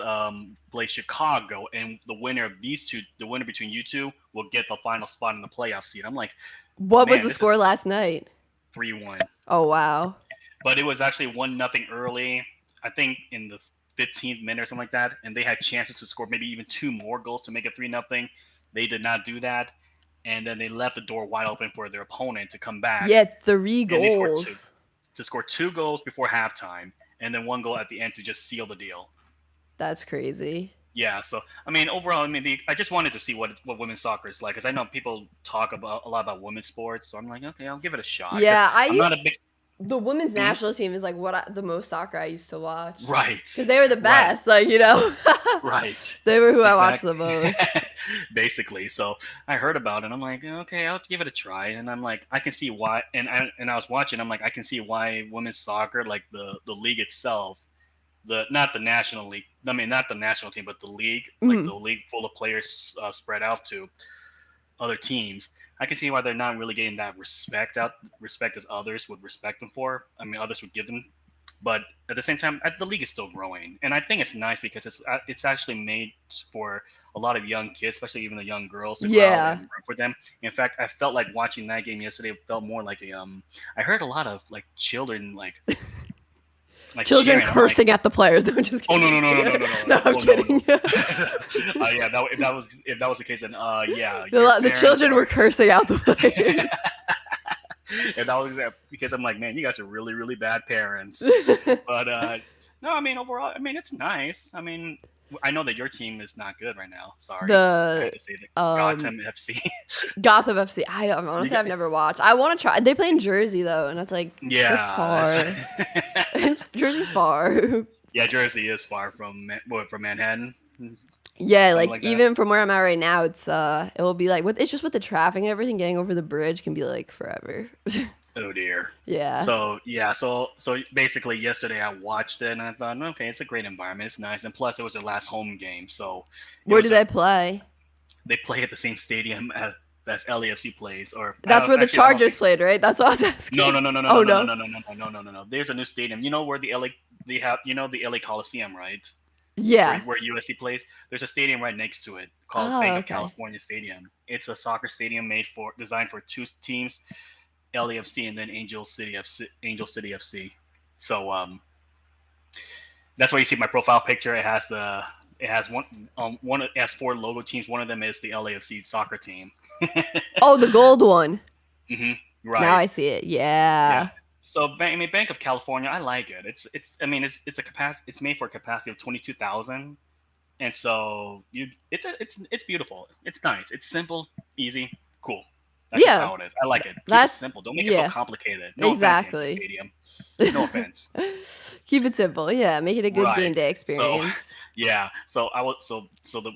S4: play Chicago, and the winner between you two will get the final spot in the playoff seed. I'm like,
S1: what was the score last night?
S4: 3-1.
S1: Oh wow!
S4: But it was actually 1-0 early. I think in the 15th minute or something like that, and they had chances to score maybe even 2 more goals to make it 3-0. They did not do that, and then they left the door wide open for their opponent to come back.
S1: Yeah, 3 goals.
S4: To score 2 goals before halftime, and then 1 goal at the end to just seal the deal.
S1: That's crazy.
S4: Yeah, so I mean, overall, I just wanted to see what women's soccer is like, because I know people talk a lot about women's sports, so I'm like, okay, I'll give it a shot.
S1: Yeah, the women's national team is like the most soccer I used to watch.
S4: Right.
S1: Because they were the best,
S4: right.
S1: Right. They were who I watched the most.
S4: Basically, so I heard about it. I'm like, okay, I'll give it a try, and I'm like, I can see why. And I was watching. I'm like, I can see why women's soccer, like the league itself. Not the national league. I mean, not the national team, but the league, like the league full of players spread out to other teams. I can see why they're not really getting that respect as others would respect them for. I mean, others would give them. But at the same time, the league is still growing, and I think it's nice because it's actually made for a lot of young kids, especially even the young girls, to go out and root for them. In fact, I felt like watching that game yesterday. It felt more like I heard a lot of like children like
S1: children cursing at the players. No, just kidding.
S4: No,
S1: I'm kidding.
S4: Yeah, if that was the case, then yeah.
S1: The children were cursing out the players.
S4: And that was because I'm like, man, you guys are really, really bad parents. But no, I mean, overall, I mean, it's nice. I mean, I know that your team is not good right now. Sorry. I had to say that. Gotham FC.
S1: Gotham FC. Honestly, I've never watched. I want to try. They play in Jersey, though, and it's like, it's far. Jersey's far.
S4: Yeah, Jersey is far from Manhattan.
S1: Yeah, like even from where I'm at right now, it will be like it's just with the traffic and everything, getting over the bridge can be like forever.
S4: Oh dear.
S1: Yeah.
S4: So basically yesterday I watched it and I thought, okay, it's a great environment, it's nice, and plus it was their last home game. So
S1: where do they play?
S4: They play at the same stadium as LAFC plays, or
S1: that's where the Chargers played, right? That's what I was asking.
S4: No. Oh no. No. There's a new stadium. You know where the they have the LA Coliseum, right?
S1: Yeah.
S4: Where USC plays. There's a stadium right next to it called
S1: Oh,
S4: Bank of
S1: okay.
S4: California Stadium. It's a soccer stadium designed for two teams, LAFC and then Angel City FC. So that's why you see my profile picture. It has it has four logo teams. One of them is the LAFC soccer team.
S1: Oh, the gold one.
S4: Right.
S1: Now I see it. Yeah.
S4: So Bank of California, I like it. It's a capacity. It's made for a capacity of 22,000, and so it's beautiful. It's nice. It's simple, easy, cool. That's just how it is. I like it. Keep it simple. Don't make it so complicated. No offense, Yankee Stadium. No offense.
S1: Keep it simple. Yeah, make it a good game day experience.
S4: So while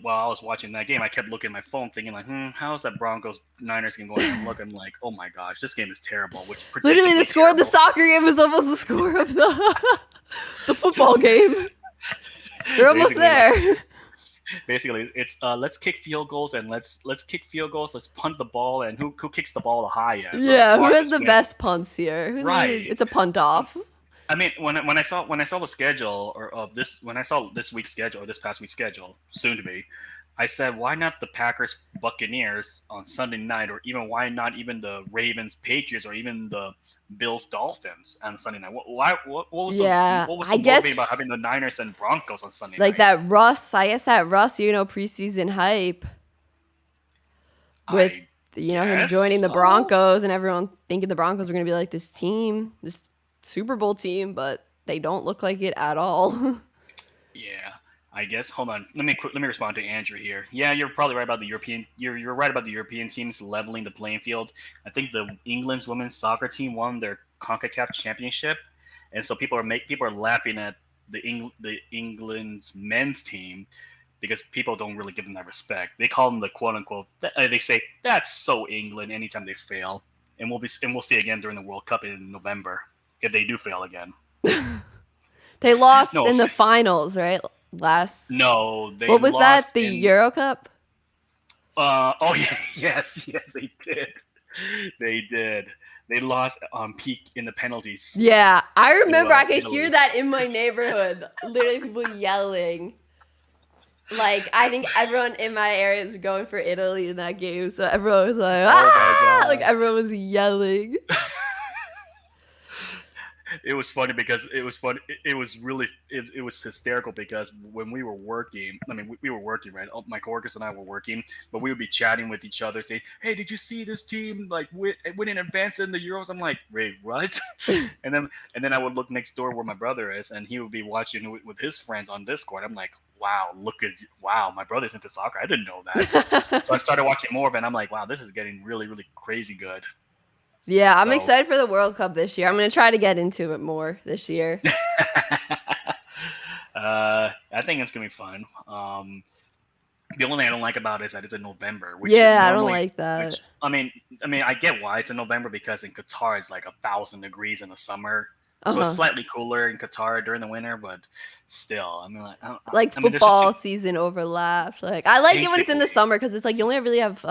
S4: I was watching that game, I kept looking at my phone, thinking like, how's that Broncos Niners game going? And I'm like, oh my gosh, this game is terrible. Which
S1: literally the score of the soccer game was almost the score of the football game. They're almost there.
S4: Basically, it's let's kick field goals and let's kick field goals. Let's punt the ball and who kicks the ball the highest.
S1: Yeah, who has the best punts here? It's a punt off.
S4: I mean, when I saw the schedule when I saw this week's schedule or this past week's schedule, soon to be, I said, why not the Packers Buccaneers on Sunday night, or even why not even the Ravens Patriots, or even the Bills Dolphins on Sunday night? What was so motivating about having the Niners and Broncos on Sunday night?
S1: Like that Russ, preseason hype with him joining the Broncos and everyone thinking the Broncos were going to be like this team, this Super Bowl team, but they don't look like it at all.
S4: Yeah, I guess. Hold on. Let me respond to Andrew here. Yeah, you're probably right about the European. You're right about the European teams leveling the playing field. I think the England's women's soccer team won their CONCACAF championship, and so people are laughing at the England's men's team because people don't really give them that respect. They call them the quote unquote. They say that's so England anytime they fail, and we'll see again during the World Cup in November if they do fail again.
S1: They lost in the finals, right?
S4: No, they
S1: what was
S4: lost
S1: that? The Euro Cup?
S4: Yes, they did. They did. They lost on peak in the penalties.
S1: Yeah, I remember. I could hear that in my neighborhood. Literally, people yelling. Like, I think everyone in my area is going for Italy in that game, so everyone was like, "Ah!" Like everyone was yelling.
S4: It was funny because it was hysterical because when we were working, we were working, right? My coworkers and I were working, but we would be chatting with each other, saying, "Hey, did you see this team win in advance in the Euros?" I'm like, "Wait, what?" and then I would look next door where my brother is, and he would be watching with his friends on Discord. I'm like, "Wow, my brother's into soccer. I didn't know that." So I started watching more of it, and I'm like, "Wow, this is getting really, really crazy good."
S1: Yeah, I'm excited for the World Cup this year. I'm going to try to get into it more this year.
S4: I think it's going to be fun. The only thing I don't like about it is that it's in November.
S1: I don't like that.
S4: I get why it's in November because in Qatar it's like 1,000 degrees in the summer. So it's slightly cooler in Qatar during the winter, but still,
S1: football season overlapped. Like, I like it when it's in the summer because it's like you only really have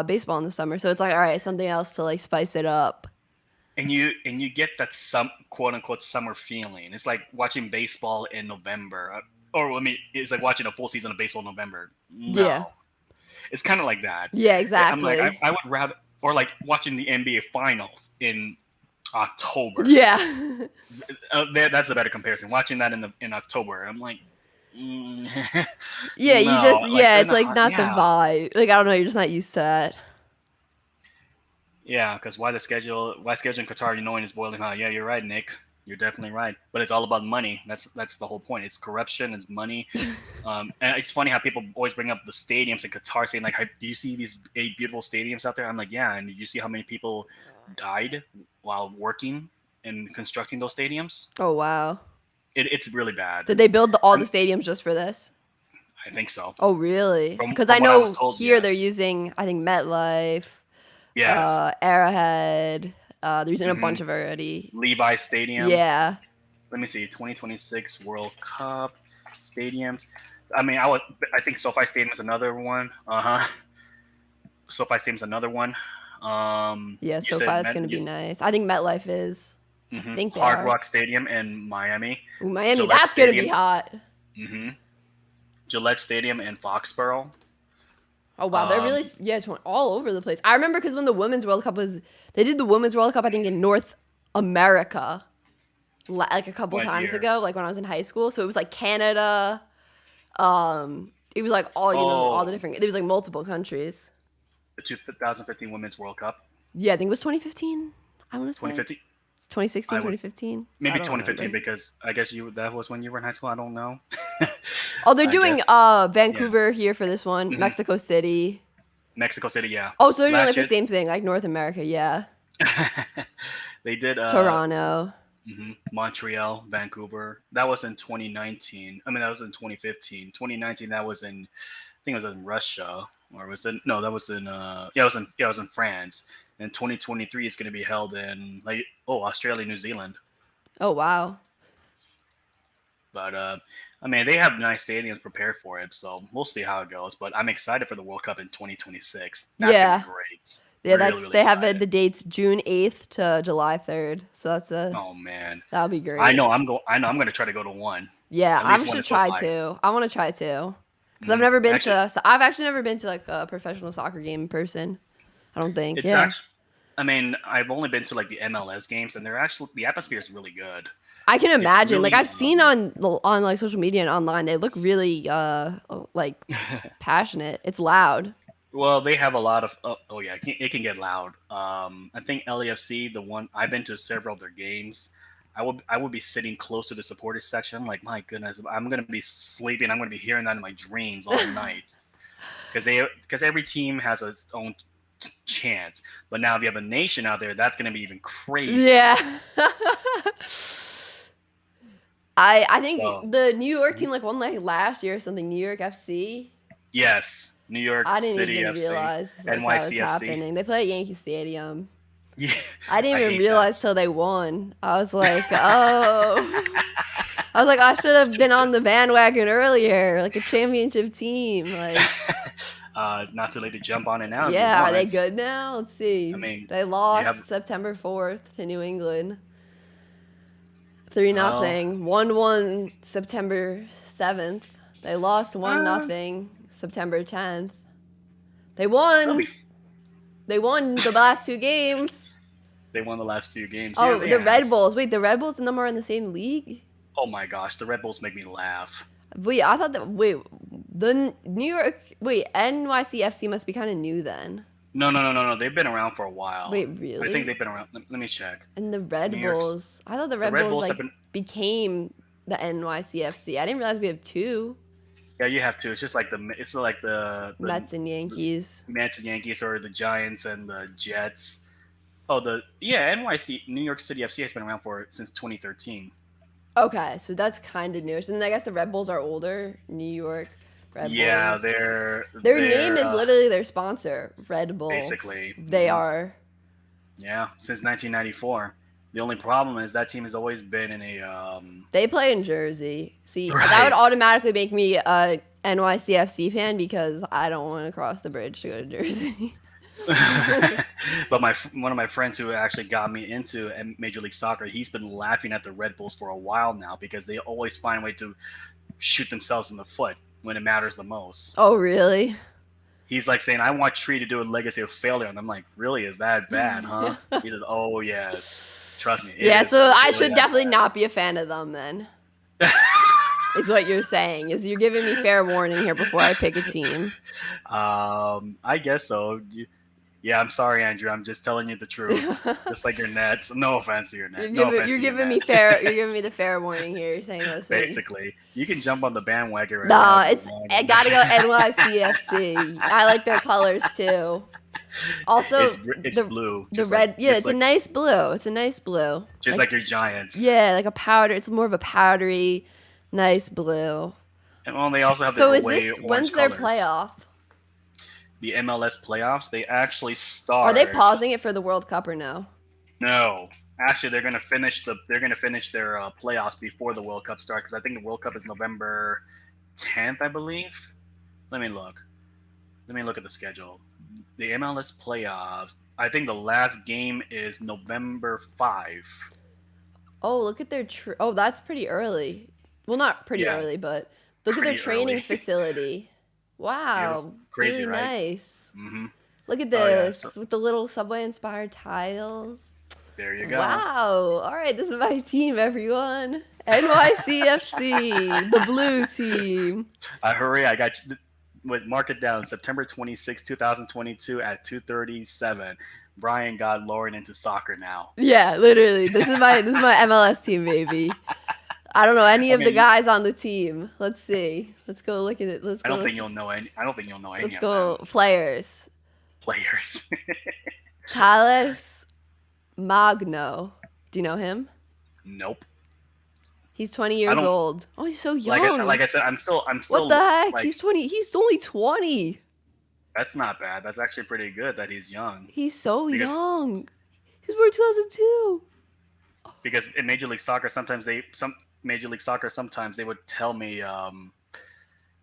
S1: baseball in the summer, so it's like, all right, something else to like spice it up.
S4: And you get that quote unquote summer feeling. It's like watching baseball in November, it's like watching a full season of baseball in November. No. Yeah, it's kind of like that.
S1: Yeah, exactly.
S4: I'm like, I would rather, or like watching the NBA Finals in October.
S1: Yeah.
S4: That's a better comparison. Watching that in October, I'm like,
S1: yeah, it's like not the vibe. Like, I don't know, you're just not used to that.
S4: Yeah, because why schedule in Qatar knowing it's boiling hot? Yeah, you're right, Nick. You're definitely right. But it's all about money. That's the whole point. It's corruption, it's money. And it's funny how people always bring up the stadiums in Qatar, saying like, do you see these 8 beautiful stadiums out there? I'm like, yeah, and did you see how many people died while working and constructing those stadiums?
S1: Oh, wow.
S4: It's really bad.
S1: Did they build all the stadiums just for this?
S4: I think so.
S1: Oh, really? Because I know they're using, I think, MetLife, Arrowhead. They're using a bunch of already.
S4: Levi Stadium.
S1: Yeah.
S4: Let me see. 2026 World Cup stadiums. I think SoFi Stadium is another one. SoFi Stadium's another one.
S1: SoFi is going to be nice. I think MetLife is. I think they
S4: Hard
S1: are.
S4: Rock Stadium in Miami.
S1: Ooh, Miami,
S4: Gillette
S1: that's going to be
S4: Stadium.
S1: hot.
S4: Gillette Stadium in Foxborough.
S1: Oh, wow. They're really, all over the place. I remember because when the Women's World Cup they did the Women's World Cup, I think, in North America, like a couple
S4: What
S1: times
S4: year?
S1: ago, like when I was in high school. So it was like Canada. It was like all the different, there was like multiple countries.
S4: The 2015 Women's World Cup.
S1: Yeah, I think it was 2015. I want to say.
S4: 2015.
S1: 2016, 2015.
S4: Maybe
S1: I don't
S4: 2015
S1: remember.
S4: because I guess that was when you were in high school. I don't know.
S1: Oh, they're
S4: I
S1: doing
S4: guess.
S1: Vancouver here for this one. Mexico City.
S4: Mexico City, yeah.
S1: Oh, so they're doing
S4: Last
S1: like the
S4: year-
S1: same thing, like North America, yeah.
S4: They did
S1: Toronto.
S4: Montreal, Vancouver. That was in 2019. I mean, that was in 2015. 2019, that was in, I think it was in Russia, or was it? No, that was in. It was in France. And 2023 is going to be held in Australia, New Zealand.
S1: Oh, wow.
S4: But I mean, they have nice stadiums prepared for it, so we'll see how it goes. But I'm excited for the World Cup in 2026. That's
S1: Yeah.
S4: gonna be great.
S1: Yeah,
S4: Really
S1: they have
S4: excited.
S1: the dates June 8th to July 3rd. So that's
S4: Oh man,
S1: that'll be great.
S4: I know. I'm gonna try to go to one.
S1: Yeah,
S4: At
S1: I
S4: least one
S1: should
S4: to
S1: try
S4: SoFi.
S1: to. I want to try to. Because I've actually never been to like a professional soccer game in person. I don't think.
S4: It's
S1: yeah.
S4: actually. I mean, I've only been to like the MLS games, and the atmosphere is really good.
S1: I can imagine.
S4: really,
S1: like I've seen on like social media and online, they look really like passionate. It's loud.
S4: Well, they have a lot of. It can get loud. I think LAFC, the one I've been to several of their games. I would be sitting close to the supporters section. I'm like, my goodness, I'm gonna be sleeping. I'm gonna be hearing that in my dreams all night. Because every team has its own chant. But now if you have a nation out there, that's gonna be even crazy.
S1: Yeah. I think
S4: So-
S1: the New York team like won like last year or something. New York FC.
S4: Yes, New York
S1: I didn't
S4: City
S1: even
S4: FC,
S1: realize that was
S4: NYCFC.
S1: happening. They play at Yankee Stadium.
S4: Yeah,
S1: I didn't even
S4: hate
S1: realize till they won. I was like, oh. I was like, I should have been on the bandwagon earlier, like a championship team. Like,
S4: It's not too late to jump on it now. if you
S1: yeah, are they
S4: want.
S1: good now? Let's see.
S4: I mean,
S1: they lost
S4: have-
S1: September 4th to New England. 3-0. 1-1 September 7th. They lost 1-0 September 10th. They
S4: That'll
S1: won.
S4: be-
S1: They won the last two games.
S4: They won the last few games.
S1: Oh,
S4: Yeah, they
S1: the
S4: have.
S1: Red Bulls. Wait, the Red Bulls and them are in the same league?
S4: Oh my gosh, the Red Bulls make me laugh.
S1: Wait, I thought that. Wait, the New York. Wait, NYCFC must be kind of new then.
S4: No. They've been around for a while.
S1: Wait, really?
S4: I think they've been around. Let me check.
S1: And the Red
S4: New York's-
S1: Bulls. I thought the Red
S4: Red
S1: Bulls
S4: Bulls
S1: like
S4: have been-
S1: became the NYCFC. I didn't realize we have two.
S4: Yeah, you have to. It's just like the
S1: Mets and Yankees.
S4: Mets and Yankees, or the Giants and the Jets. Oh, NYC New York City FC has been around since 2013.
S1: Okay, so that's kind of newish. And then I guess the Red Bulls are older. New York Red
S4: Yeah,
S1: Bulls.
S4: their
S1: name is literally their sponsor, Red Bulls.
S4: basically.
S1: They are.
S4: Yeah, since 1994. The only problem is that team has always been in a.
S1: They play in Jersey. See, that
S4: Right.
S1: would automatically make me a NYCFC fan because I don't want to cross the bridge to go to Jersey.
S4: But one of my friends who actually got me into Major League Soccer, he's been laughing at the Red Bulls for a while now because they always find a way to shoot themselves in the foot when it matters the most.
S1: Oh, really?
S4: He's like saying, "I want Tree to do a legacy of failure," and I'm like, "Really? Is that bad, huh?" He says, "Oh yes, trust me." it
S1: Yeah,
S4: is
S1: so I
S4: really
S1: should
S4: that
S1: definitely
S4: bad."
S1: not be a fan of them then. Is what you're saying. Is you're giving me fair warning here before I pick a team.
S4: I guess so. Yeah, I'm sorry, Andrew. I'm just telling you the truth. Just like your Nets. No offense to your Nets.
S1: You're giving me fair. You're giving me the fair warning here. You're saying, listen.
S4: Basically, you can jump on the bandwagon right
S1: No,
S4: now.
S1: I gotta go NYCFC. I like their colors too. Also,
S4: it's
S1: the
S4: blue.
S1: the
S4: just
S1: red.
S4: like-
S1: Yeah,
S4: just
S1: it's
S4: like,
S1: a nice blue. It's a nice blue.
S4: just like your Giants.
S1: Yeah, like a powder. It's more of a powdery, nice blue.
S4: And well, they also have
S1: So
S4: their
S1: is
S4: away
S1: this
S4: orange
S1: when's their
S4: colors.
S1: playoff?
S4: The MLS playoffs. They actually start.
S1: Are they pausing it for the World Cup or no?
S4: No, actually, they're gonna finish their playoffs before the World Cup starts because I think the World Cup is November 10th, I believe. Let me look. Let me look at the schedule. The MLS playoffs. I think the last game is November 5.
S1: Oh, look at their oh, that's pretty early. Well, not pretty
S4: Yeah,
S1: early, but look at their
S4: pretty
S1: training
S4: early.
S1: facility.
S4: Beautiful,
S1: Wow,
S4: crazy,
S1: really
S4: right?
S1: nice.
S4: Mm-hmm.
S1: Look at
S4: Oh yeah. So
S1: this with the little subway inspired tiles.
S4: there you go.
S1: Wow. All right, this is my team, everyone. NYCFC, the blue team.
S4: Hurry! I got you. Wait, mark it down. September 26, 2022 at 2:37. Brian got Lauren into soccer now.
S1: Yeah, literally. This is my MLS team, baby. I don't know any of the
S4: Okay,
S1: guys on the team. Let's see. Let's go look at it. Let's
S4: I
S1: go.
S4: don't think you'll know any. I don't think you'll know any
S1: Let's
S4: of
S1: go
S4: them
S1: players.
S4: players.
S1: Thales Magno. Do you know him?
S4: Nope.
S1: He's 20 years
S4: don't-
S1: old. Oh, he's so young.
S4: Like I said, I'm still.
S1: What the heck?
S4: Like,
S1: He's 20. He's only 20.
S4: that's not bad. That's actually pretty good that he's young.
S1: He's so
S4: Because-
S1: young. He was born 2002.
S4: Because in Major League Soccer, sometimes they would tell me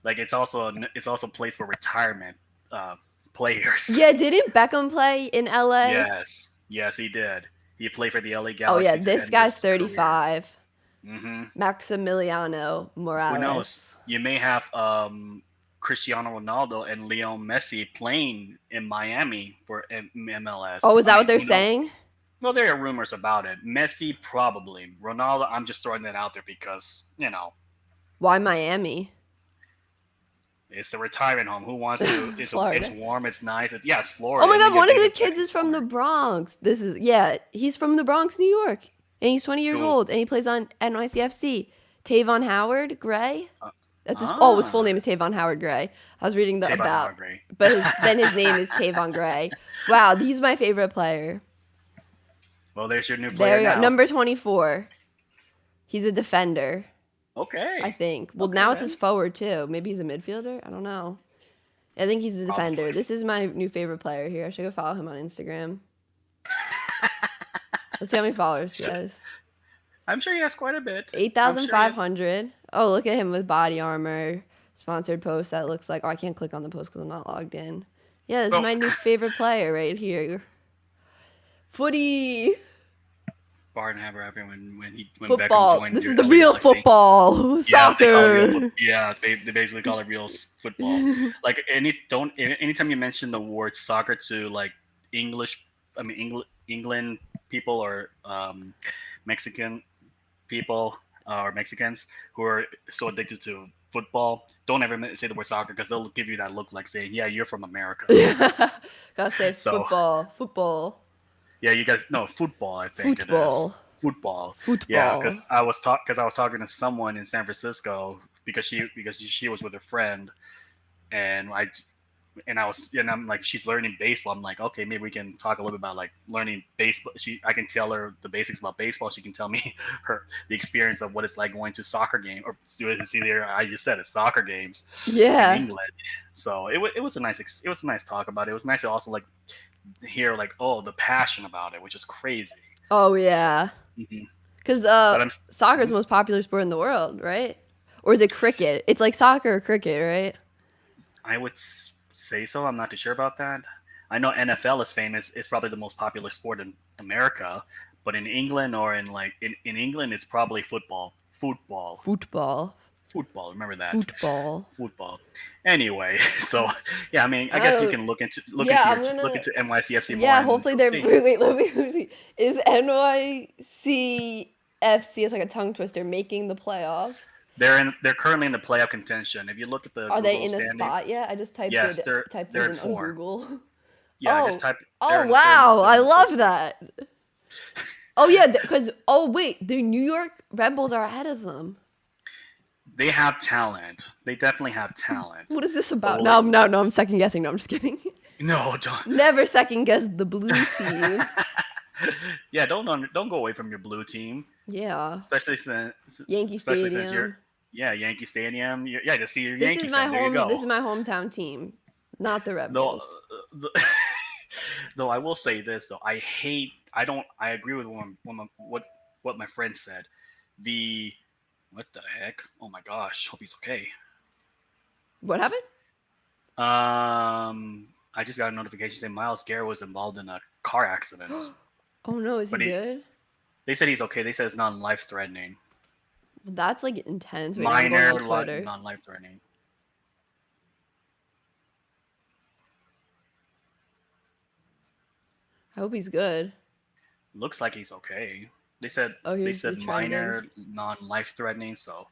S4: like it's also a place for retirement players.
S1: Yeah, didn't Beckham play in LA?
S4: Yes, he did. He played for the LA
S1: Oh
S4: Galaxy.
S1: yeah, this guy's 35.
S4: Mm-hmm.
S1: Maximiliano Morales.
S4: Who knows? You may have Cristiano Ronaldo and Lionel Messi playing in Miami for MLS.
S1: Oh, is that what they're saying?
S4: Well, there are rumors about it. Messi probably. Ronaldo, I'm just throwing that out there because,
S1: Why Miami?
S4: it's the retirement home. Who wants to? It's warm. It's nice. It's Florida.
S1: Oh my God, one of the
S4: David
S1: kids is from the
S4: Beckham.
S1: Bronx. He's from the Bronx, New York. And he's 20 years old, and he plays on NYCFC. Tavon Howard Gray. That's his. His full name is Tavon Howard Gray. I was reading
S4: Tavon
S1: about,
S4: Howard Gray.
S1: but then his name is Tavon Gray. Wow, he's my favorite player.
S4: Well, there's your new
S1: There
S4: player
S1: you go,
S4: now.
S1: number 24. He's a defender,
S4: Okay.
S1: I think. Well,
S4: Okay,
S1: now it's
S4: then.
S1: his forward too. Maybe he's a midfielder. I don't know. I think he's a defender.
S4: Probably.
S1: This is my new favorite player here. I should go follow him on Instagram. Let's see how many followers he has.
S4: I'm sure he has quite a bit.
S1: 8,500. Oh, look at him with body armor. Sponsored post that looks like... Oh, I can't click on the post because I'm not logged in. Yeah, this is my new favorite player right here. Footy.
S4: Barton Haber happened when
S1: Football.
S4: Beckham joined.
S1: This is
S4: the
S1: the real
S4: Galaxy.
S1: football. Soccer.
S4: They basically call it real football. Like anytime you mention the word soccer to like England people or Mexican people or Mexicans who are so addicted to football, don't ever say the word soccer because they'll give you that look like saying, "Yeah, you're from America."
S1: Gotta say football.
S4: Yeah, you guys know football. I think
S1: Football.
S4: it is football.
S1: Football.
S4: Yeah, because I was talking to someone in San Francisco because she was with a friend, and I'm like, she's learning baseball. I'm like, okay, maybe we can talk a little bit about like learning baseball. I can tell her the basics about baseball. She can tell me the experience of what it's like going to soccer game or see there. I just said it, soccer games.
S1: Yeah.
S4: In England. So it was a nice talk about it. It was nice to also like hear like the passion about it, which is crazy.
S1: Oh yeah. Because soccer is the most popular sport in the world, right? Or is it cricket? It's like soccer or cricket, right?
S4: I would say so. I'm not too sure about that. I know NFL is famous. It's probably the most popular sport in America, but in England or in England, it's probably football. Remember that. Football. Anyway, so yeah, I mean, I guess you can look into NYCFC more.
S1: Yeah, hopefully they're. Wait, let me see. Is NYCFC? It's like a tongue twister. Making the playoffs.
S4: They're currently in the playoff contention. If you look at the
S1: Are
S4: Google
S1: they in
S4: standings,
S1: a spot yet? I just typed
S4: yes,
S1: it
S4: they're
S1: in
S4: at 4.
S1: on Google.
S4: Yeah, just type.
S1: Oh wow, I love that. Oh yeah, because the New York Red Bulls are ahead of them.
S4: They have talent. They definitely have talent.
S1: What is this about? No, I'm second guessing. No, I'm just kidding.
S4: No, don't.
S1: Never second guess the blue team.
S4: Yeah, don't go away from your blue team.
S1: Yeah.
S4: Especially since
S1: Yankee Stadium.
S4: Yankee Stadium. To see your
S1: This
S4: Yankee
S1: is my
S4: fan. There you go.
S1: This is my hometown team, not the Red Bulls.
S4: Though I will say this though, I agree with what my friend said. What the heck? Oh my gosh, hope he's okay.
S1: What happened?
S4: I just got a notification saying Myles Garrett was involved in a car accident.
S1: Oh no, is he good?
S4: They said he's okay. They said it's not life threatening.
S1: That's like intense. Wait, now I'm going
S4: Minor,
S1: on Twitter.
S4: non life threatening.
S1: I hope he's good.
S4: Looks like he's okay. They said
S1: Here's the
S4: minor, non life threatening. So,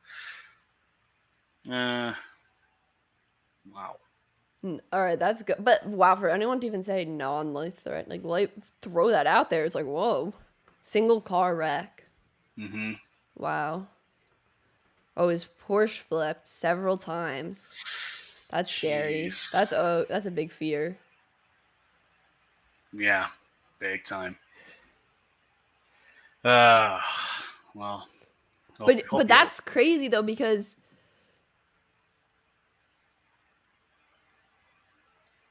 S4: wow.
S1: All right, that's good. But wow, for anyone to even say non-life threat, like throw that out there, it's like whoa, single car wreck.
S4: Mm-hmm.
S1: Wow. Oh, his Porsche flipped several times. That's scary. That's a big fear.
S4: Yeah, big time. Well.
S1: But that's crazy though, because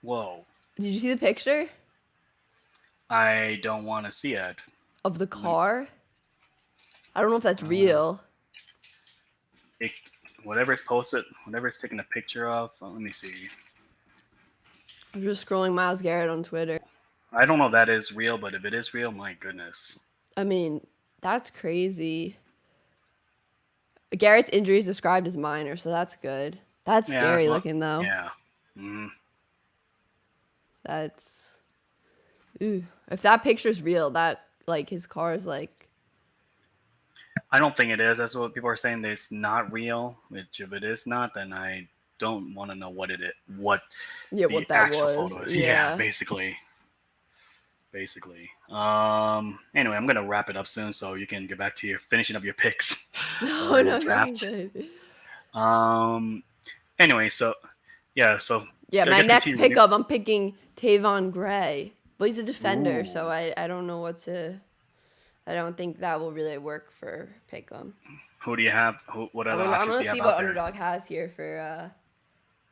S4: whoa.
S1: Did you see the picture
S4: I don't want to see it.
S1: of the car? I don't know if that's real.
S4: Whatever it's posted, whatever it's taking a picture of. Let me see.
S1: I'm just scrolling Myles Garrett on Twitter.
S4: I don't know if that is real, but if it is real, my goodness.
S1: I mean, that's crazy. Garrett's injury is described as minor, so that's good. That's scary looking, though.
S4: Yeah. Mm-hmm.
S1: That's... Ooh. If that picture's real, that, like, his car is, like...
S4: I don't think it is. That's what people are saying. That it's not real. Which, if it is not, then I don't want to know what it is. What that actual
S1: was.
S4: photo is. Yeah, basically. Anyway, I'm gonna wrap it up soon, so you can get back to your finishing up your picks.
S1: No,
S4: draft.
S1: Good.
S4: Anyway, so
S1: my next pickup, I'm picking Tavon Gray, but he's a defender, so I don't know what to. I don't think that will really work for pick'em.
S4: Who do you have? What other options do you have out there?
S1: I'm gonna see what Underdog has here for.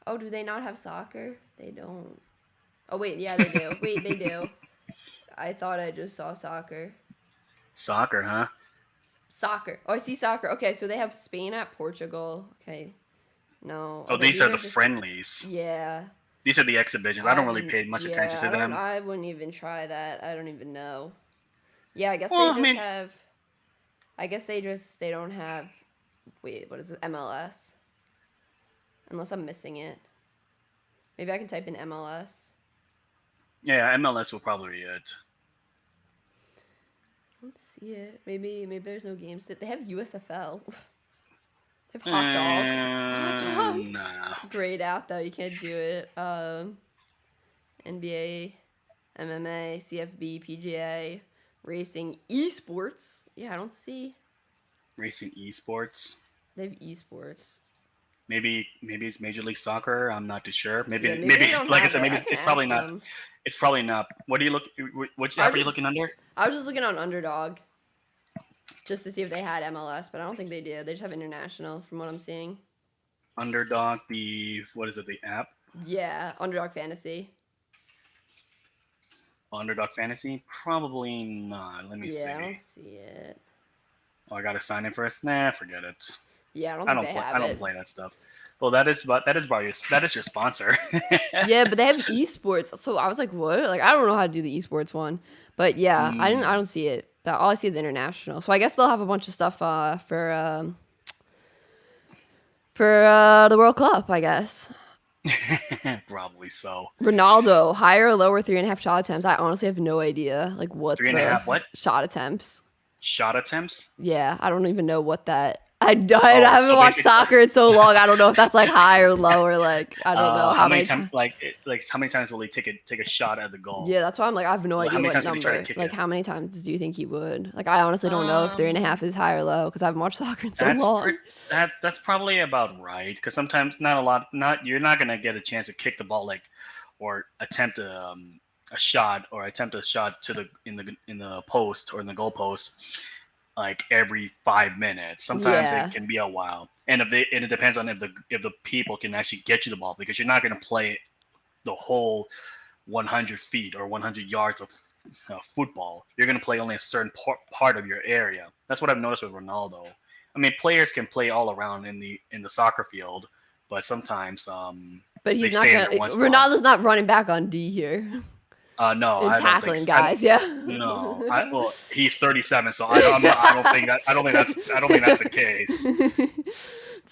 S1: Oh, do they not have soccer? They don't. Oh wait, yeah, they do. Wait, they do. I thought I just saw soccer.
S4: Soccer, huh?
S1: Soccer. Oh, I see soccer. Okay, so they have Spain at Portugal. Okay. No.
S4: Oh, these are the friendlies.
S1: Yeah.
S4: These are the exhibitions. I don't really pay much attention to them.
S1: I wouldn't even try that. I don't even know. Yeah, I guess they don't have. Wait, what is it? MLS. Unless I'm missing it. Maybe I can type in MLS.
S4: Yeah, MLS will probably be it.
S1: I don't see it. Maybe there's no games. They have USFL. They have hot dog.
S4: Nah.
S1: Grayed out though. You can't do it. NBA, MMA, CFB, PGA, racing, esports. Yeah, I don't see.
S4: Racing esports.
S1: They have esports.
S4: Maybe it's Major League Soccer. I'm not too sure. Maybe
S1: like I said, maybe
S4: it's probably not. It's probably not. What are you are you looking under?
S1: I was just looking on Underdog, just to see if they had MLS, but I don't think they do. They just have international, from what I'm seeing.
S4: Underdog, what is it? The app?
S1: Yeah, Underdog Fantasy.
S4: Underdog Fantasy? Probably not. Let me see.
S1: Yeah, I don't see it.
S4: Oh, I gotta sign in first. Nah, forget it.
S1: Yeah, I don't
S4: play that stuff. Well, that is your sponsor.
S1: Yeah, but they have esports, so I was like, what? Like, I don't know how to do the esports one, but yeah, I don't see it. All I see is international. So I guess they'll have a bunch of stuff for the World Cup, I guess.
S4: Probably so.
S1: Ronaldo, higher or lower 3.5 shot attempts? I honestly have no idea. Like what
S4: 3.5 what?
S1: Shot attempts.
S4: Shot attempts?
S1: Yeah, I don't even know what that. I haven't watched soccer in so long. I don't know if that's like high or low or like I don't know
S4: how many times. How many times will he take a shot at the goal?
S1: Yeah, that's why I'm like I have no idea what number. Like how many times do you think he would? Like I honestly don't know if 3.5 is high or low because I haven't watched soccer in so long.
S4: That's probably about right because sometimes you're not gonna get a chance to kick the ball or attempt a shot in the post or in the goal post. Like every 5 minutes. Sometimes it can be a while, and it depends on if the people can actually get you the ball because you're not going to play the whole 100 feet or 100 yards of football. You're going to play only a certain part of your area. That's what I've noticed with Ronaldo. I mean, players can play all around in the soccer field, but sometimes
S1: but he's not. Ronaldo's not running back on D here.
S4: No,
S1: in
S4: I don't think
S1: tackling
S4: so.
S1: guys. Yeah.
S4: No, well, he's 37, so I don't think that's the case.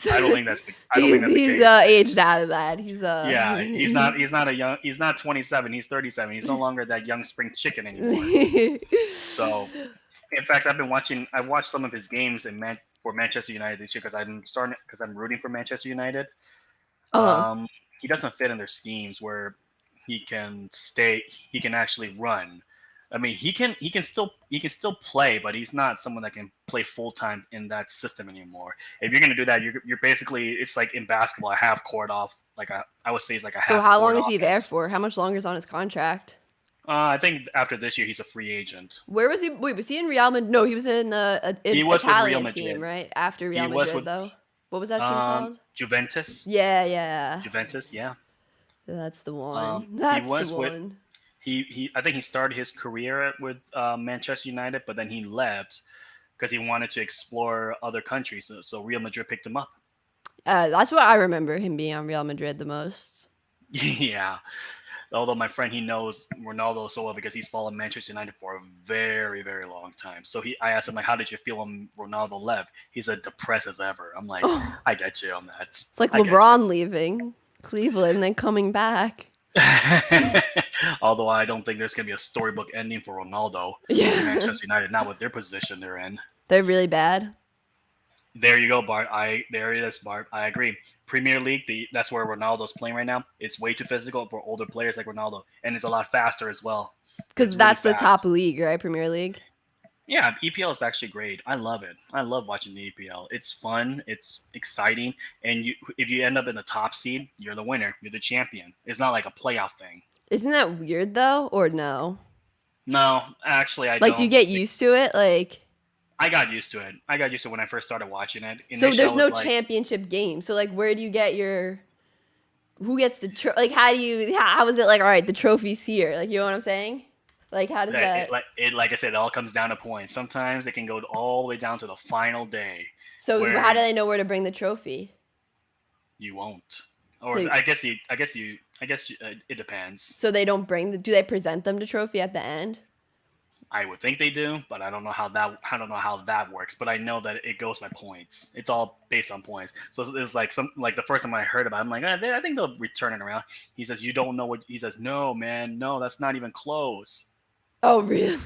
S4: I don't think that's the
S1: He's
S4: case.
S1: aged out of that.
S4: Yeah, he's not 27. He's 37. He's no longer that young spring chicken anymore. So, in fact, I've watched some of his games for Manchester United this year because I'm rooting for Manchester United. He doesn't fit in their schemes where he can actually run. I mean, he can still play, but he's not someone that can play full time in that system anymore. If you're going to do that, you're basically, it's like in basketball, a half court off. I would say it's like a half.
S1: So how long is he
S4: offense.
S1: there for? How much longer is on his contract?
S4: I think after this year, he's a free agent.
S1: Where was he? Wait, was he in Real Madrid? No, he was in the Italian team, right? After Real Madrid, though. What was that team called?
S4: Juventus.
S1: Yeah.
S4: Juventus, yeah.
S1: That's the one. That's the one.
S4: I think he started his career with Manchester United, but then he left because he wanted to explore other countries. So Real Madrid picked him up.
S1: That's what I remember him being on Real Madrid the most.
S4: Yeah. Although my friend, he knows Ronaldo so well because he's followed Manchester United for a very, very long time. So I asked him, like, how did you feel when Ronaldo left? He said, depressed as ever. I'm like, I get you on that.
S1: It's like LeBron leaving Cleveland and then coming back.
S4: Although I don't think there's going to be a storybook ending for Ronaldo in Manchester United, not with their position they're in.
S1: They're really bad.
S4: There you go, Bart. There it is, Bart. I agree. Premier League, that's where Ronaldo's playing right now. It's way too physical for older players like Ronaldo, and it's a lot faster as well.
S1: Because that's really the top league, right? Premier League.
S4: Yeah, EPL is actually great. I love it. I love watching the EPL. It's fun. It's exciting. And if you end up in the top seed, you're the winner. You're the champion. It's not like a playoff thing.
S1: Isn't that weird, though? Or no?
S4: No, actually, I don't.
S1: Like, do you get used to it? Like,
S4: I got used to it. I got used to it when I first started watching it.
S1: So there's no championship game. So, like, where do you get who gets the how is it like, all right, the trophy's here? Like, you know what I'm saying? Like, how does that?
S4: Like I said, it all comes down to points. Sometimes it can go all the way down to the final day.
S1: So how do they know where to bring the trophy?
S4: You won't. Or so, I guess it depends.
S1: So they don't do they present them the trophy at the end?
S4: I would think they do, but I don't know how that works. But I know that it goes by points. It's all based on points. So it's like the first time I heard about it, I'm like, I think they'll return it around. He says, you don't know what he says. No, man, no, that's not even close.
S1: Oh, really?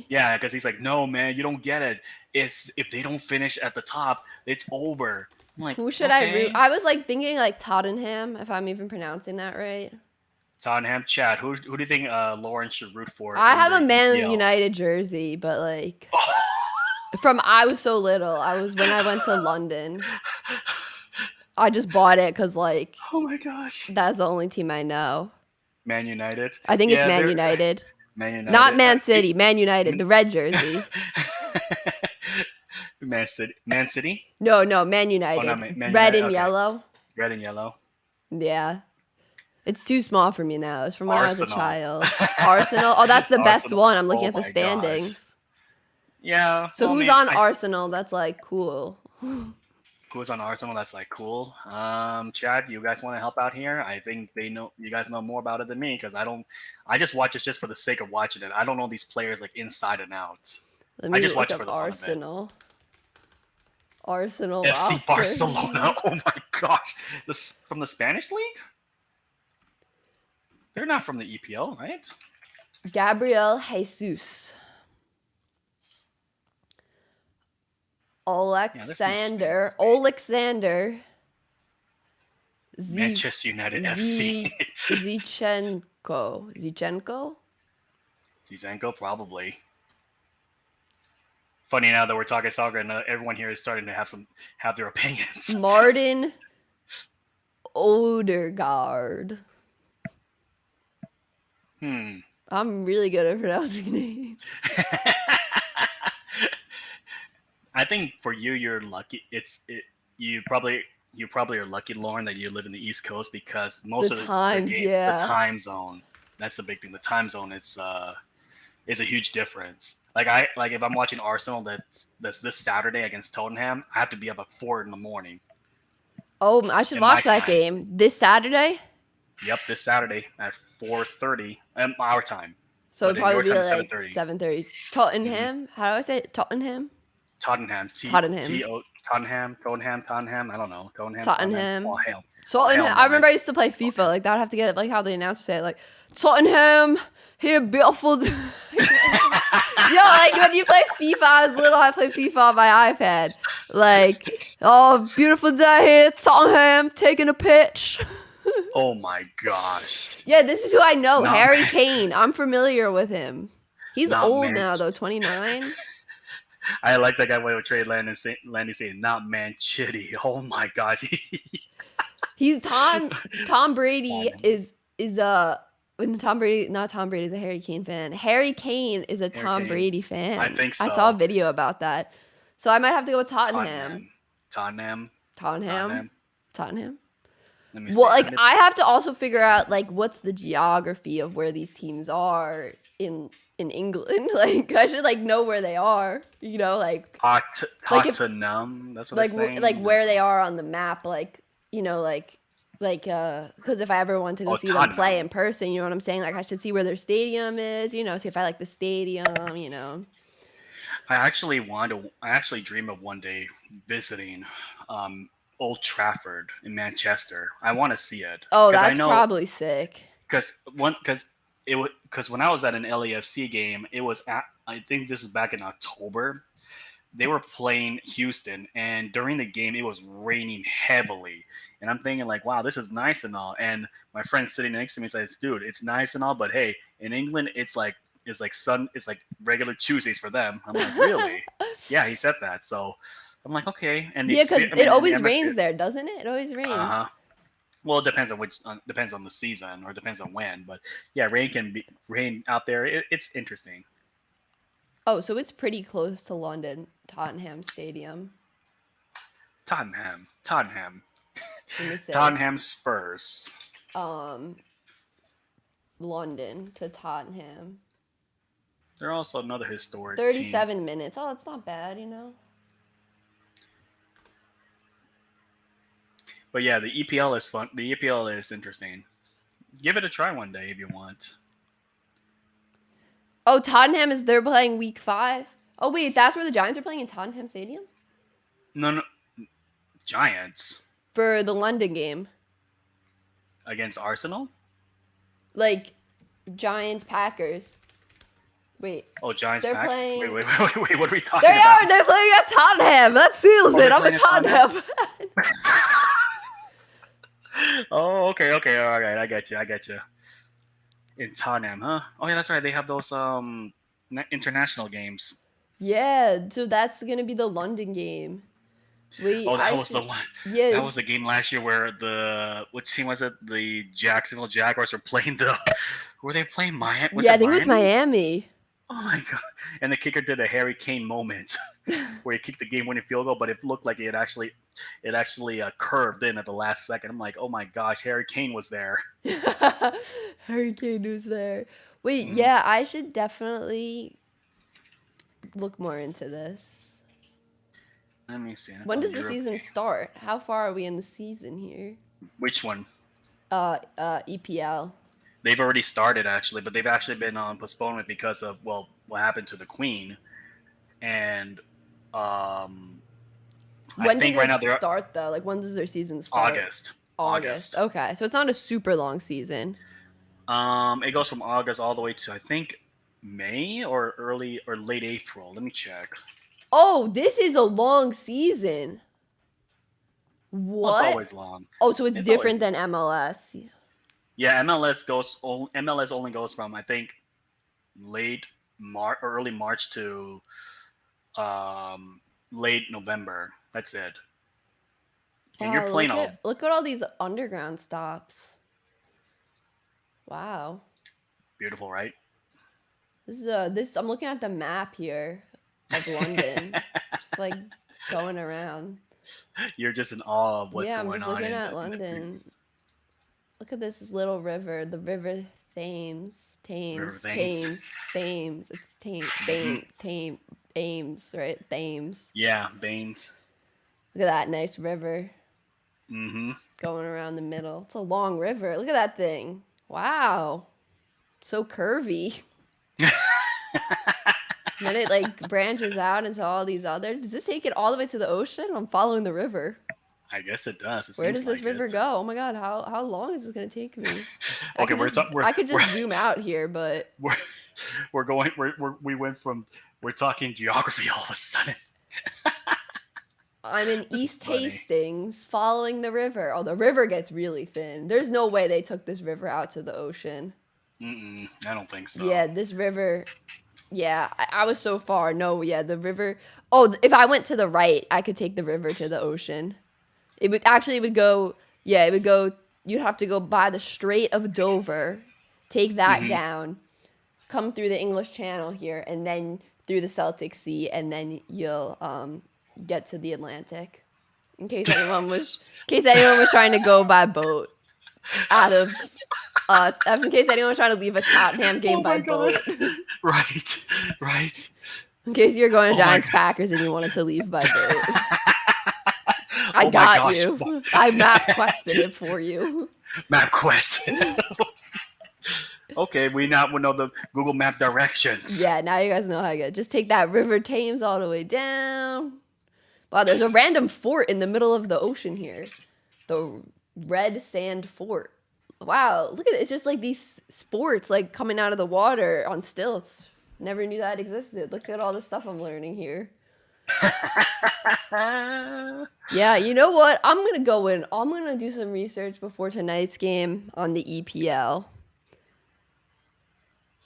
S4: Yeah, because he's like, no, man, you don't get it. It's if they don't finish at the top, it's over. I'm like,
S1: who should I root? I was like thinking like Tottenham, if I'm even pronouncing that right.
S4: Tottenham, Chad. Who do you think Lauren should root for?
S1: I have a Man United jersey, but like I was so little. When I went to London. I just bought it because like,
S4: oh my gosh,
S1: that's the only team I know.
S4: Man United.
S1: I think it's Man United.
S4: Man United.
S1: Not Man City. Man United. The red jersey.
S4: Man City.
S1: No, Man United.
S4: Oh, no, Man
S1: red
S4: United.
S1: And yellow.
S4: Red and yellow.
S1: Yeah. It's too small for me now. It's from when I was a child. Arsenal. Oh, that's the best one. I'm looking at the standings.
S4: Gosh. Yeah.
S1: So who's on Arsenal? That's like cool.
S4: Who's on Arsenal? That's like cool. Chad, you guys want to help out here? I think you guys know more about it than me because I don't. I just watch it just for the sake of watching it. I don't know these players like inside and out.
S1: I just watch it for the Arsenal. Arsenal.
S4: FC
S1: roster.
S4: Barcelona. Oh my gosh! From the Spanish league? They're not from the EPL, right?
S1: Gabriel Jesus. Alexander.
S4: Manchester United FC. Zichenko, probably. Funny now that we're talking soccer and everyone here is starting to have their opinions.
S1: Martin Odegaard. I'm really good at pronouncing names.
S4: I think for you're lucky. You probably are lucky, Lauren, that you live in the East Coast because most of the time zone. That's the big thing. The time zone is a huge difference. Like if I'm watching Arsenal that's this Saturday against Tottenham, I have to be up at 4 a.m.
S1: Oh, I should watch that game this Saturday.
S4: Yep, this Saturday at 4:30 our time.
S1: So
S4: But
S1: it'd
S4: in your
S1: probably be
S4: time, it's
S1: like
S4: 7:30.
S1: 7:30. Tottenham. How do I say it? Tottenham.
S4: Tottenham.
S1: Tottenham.
S4: Tottenham. I don't know. Tottenham.
S1: Tottenham.
S4: Oh hell.
S1: Tottenham.
S4: Hell
S1: I
S4: no,
S1: remember
S4: man.
S1: I used to play FIFA.
S4: Okay.
S1: Like that would have to get it like how the announcers say it. Like Tottenham here, beautiful. Yo, like when you play FIFA, I was little. I played FIFA on my iPad. Like, oh, beautiful day here, Tottenham taking a pitch.
S4: Oh my gosh.
S1: Yeah, this is who I know,
S4: Not
S1: Harry
S4: man.
S1: Kane. I'm familiar with him. He's
S4: Not
S1: old
S4: man.
S1: now though, 29.
S4: I like that guy with Trey Landy saying, "Not man, chitty." Oh my god.
S1: He's Tom Brady
S4: Tottenham.
S1: when Tom Brady, not Tom Brady is a Harry Kane fan. Harry Kane is a
S4: Harry
S1: Tom
S4: Kane.
S1: Brady fan.
S4: I think
S1: I saw a
S4: so.
S1: video about that. So I might have to go with Tottenham.
S4: Tottenham.
S1: Tottenham.
S4: Let me see.
S1: Well, like I have to also figure out like what's the geography of where these teams are in England. Like I should like know where they are. You know, like
S4: Tottenham. That's what
S1: like
S4: they're saying.
S1: like where they are on the map. Like you know, like because if I ever want to go see them play
S4: Tottenham.
S1: in person, you know what I'm saying? Like I should see where their stadium is. You know, see if I like the stadium. You know.
S4: I actually dream of one day visiting Old Trafford in Manchester. I want to see it.
S1: Oh, that's probably sick.
S4: Because when I was at an LAFC game, it was I think this was back in October. They were playing Houston, and during the game, it was raining heavily. And I'm thinking like, wow, this is nice and all. And my friend sitting next to me says, dude, it's nice and all, but hey, in England, it's like regular Tuesdays for them. I'm like, really? Yeah, he said that. So I'm like, okay. And
S1: yeah, because it always rains there, doesn't it? It always rains.
S4: Well, it depends on the season or depends on when. But yeah, rain out there. It's interesting.
S1: Oh, so it's pretty close to London, Tottenham Stadium.
S4: Tottenham.
S1: Let me say.
S4: Tottenham Spurs.
S1: London to Tottenham.
S4: They're also another historic
S1: 37
S4: team.
S1: minutes. Oh, that's not bad, you know.
S4: But yeah, the EPL is fun. The EPL is interesting. Give it a try one day if you want.
S1: Oh, they're playing week 5. Oh, wait, that's where the Giants are playing in Tottenham Stadium?
S4: No. Giants.
S1: For the London game.
S4: Against Arsenal?
S1: Like, Giants, Packers. Wait.
S4: Oh, Giants,
S1: they're
S4: Packers?
S1: playing...
S4: Wait, what are we talking about?
S1: They're playing at Tottenham. That seals it. I'm a Tottenham.
S4: Oh, okay, all right, I get you. In Tottenham, huh? Oh yeah, that's right. They have those international games.
S1: Yeah, so that's gonna be the London game. Wait,
S4: that was the one.
S1: Yeah,
S4: that was the game last year where which team was it? The Jacksonville Jaguars were playing were they playing Miami?
S1: I think it was Miami.
S4: Oh my god! And the kicker did a Harry Kane moment where he kicked the game-winning field goal, but it looked like it actually curved in at the last second. I'm like, oh my gosh, Harry Kane was there.
S1: Harry Kane was there. Wait, yeah, I should definitely look more into this.
S4: Let me see.
S1: When does the season start? How far are we in the season here?
S4: Which one?
S1: EPL.
S4: They've already started actually, but they've actually been on postponement because of what happened to the Queen, and
S1: when did it start though? Like when does their season start? August. Okay, so it's not a super long season.
S4: It goes from August all the way to I think May or late April. Let me check.
S1: Oh, this is a long season. What?
S4: Well, it's always long.
S1: Oh, so it's different than MLS.
S4: Yeah, MLS only goes from I think late March or early March to late November. That's it. And you're playing
S1: look at all these underground stops. Wow.
S4: Beautiful, right?
S1: This I'm looking at the map here of London. Just like going around.
S4: You're just in awe of what's going on.
S1: Yeah, I'm just looking at London. Look at this little river, the River Thames. It's Thames, right? Thames.
S4: Yeah, Baines.
S1: Look at that nice river.
S4: Mm-hmm.
S1: Going around the middle. It's a long river. Look at that thing. Wow. So curvy. And then it like branches out into all these other. Does this take it all the way to the ocean? I'm following the river.
S4: I guess it does.
S1: Where does this river go? Oh my god, how long is this gonna take me?
S4: Okay,
S1: I could just zoom out here, but
S4: we're talking geography all of a sudden.
S1: I'm in East Hastings, following the river. Oh, the river gets really thin. There's no way they took this river out to the ocean.
S4: I don't think so.
S1: Yeah, this river. Yeah, I was so far. No, yeah, the river. Oh, if I went to the right, I could take the river to the ocean. It would go. Yeah, it would go. You'd have to go by the Strait of Dover, take that down, come through the English Channel here, and then through the Celtic Sea, and then you'll get to the Atlantic. In case anyone was trying to go by boat out of. In case anyone was trying to leave a Tottenham game by boat.
S4: Right.
S1: In case you're going to Giants Packers and you wanted to leave by boat. I got you. I map quested it for you.
S4: Map quest. Okay, we know the Google Map directions.
S1: Yeah, now you guys know how to get. Just take that River Thames all the way down. Wow, there's a random fort in the middle of the ocean here. The Red Sand Fort. Wow, look at it. It's just like these sports like coming out of the water on stilts. Never knew that existed. Look at all the stuff I'm learning here. Yeah, you know what? I'm going to go in. I'm going to do some research before tonight's game on the EPL.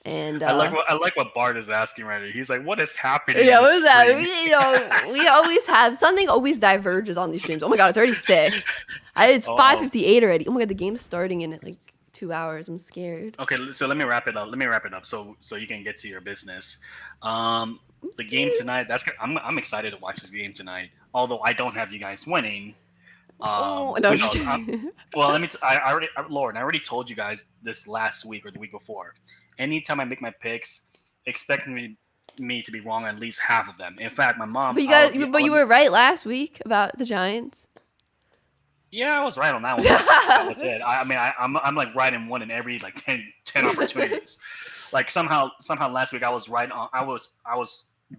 S1: And
S4: I like what Bart is asking right now. He's like, "What is happening?"
S1: Yeah, what is that? We always have something always diverges on these streams. Oh my god, it's already 6. It's 5:58 already. Oh my god, the game's starting in like 2 hours. I'm scared.
S4: Okay, so let me wrap it up. So you can get to your business. The game tonight. I'm excited to watch this game tonight. Although I don't have you guys winning.
S1: No.
S4: Well, Lauren, I already told you guys this last week or the week before. Anytime I make my picks, expect me to be wrong on at least half of them. In fact, my mom.
S1: But you were right last week about the Giants.
S4: Yeah, I was right on that one. That was it. I'm like right in one in every like 10 opportunities. Like somehow last week I was right on. I was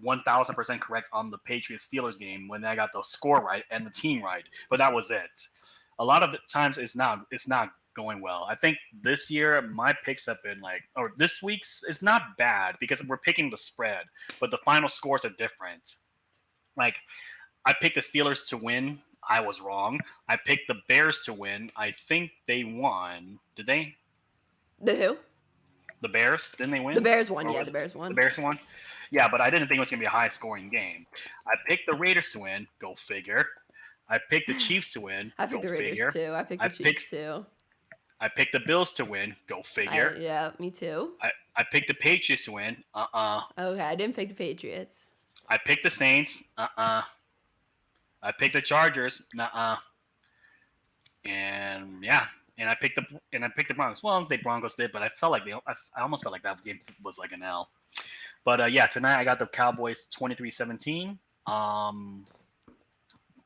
S4: 1,000% correct on the Patriots Steelers game when I got the score right and the team right. But that was it. A lot of the times it's not going well. I think this year my picks have been this week's is not bad because we're picking the spread, but the final scores are different. Like I picked the Steelers to win. I was wrong. I picked the Bears to win. I think they won. Did they?
S1: The who?
S4: The Bears. Didn't they win?
S1: The Bears won. Yeah, the Bears won.
S4: The Bears won. Yeah, but I didn't think it was going to be a high-scoring game. I picked the Raiders to win. Go figure. I picked the Chiefs to win.
S1: I picked the Raiders too. I picked the Chiefs too.
S4: I picked the Bills to win. Go figure.
S1: Yeah, me too.
S4: I picked the Patriots to win.
S1: Okay, I didn't pick the Patriots.
S4: I picked the Saints. I picked the Chargers. And yeah, and I picked the Broncos. Well, the Broncos did, but I almost felt like that game was like an L. But yeah, tonight I got the Cowboys 23-17.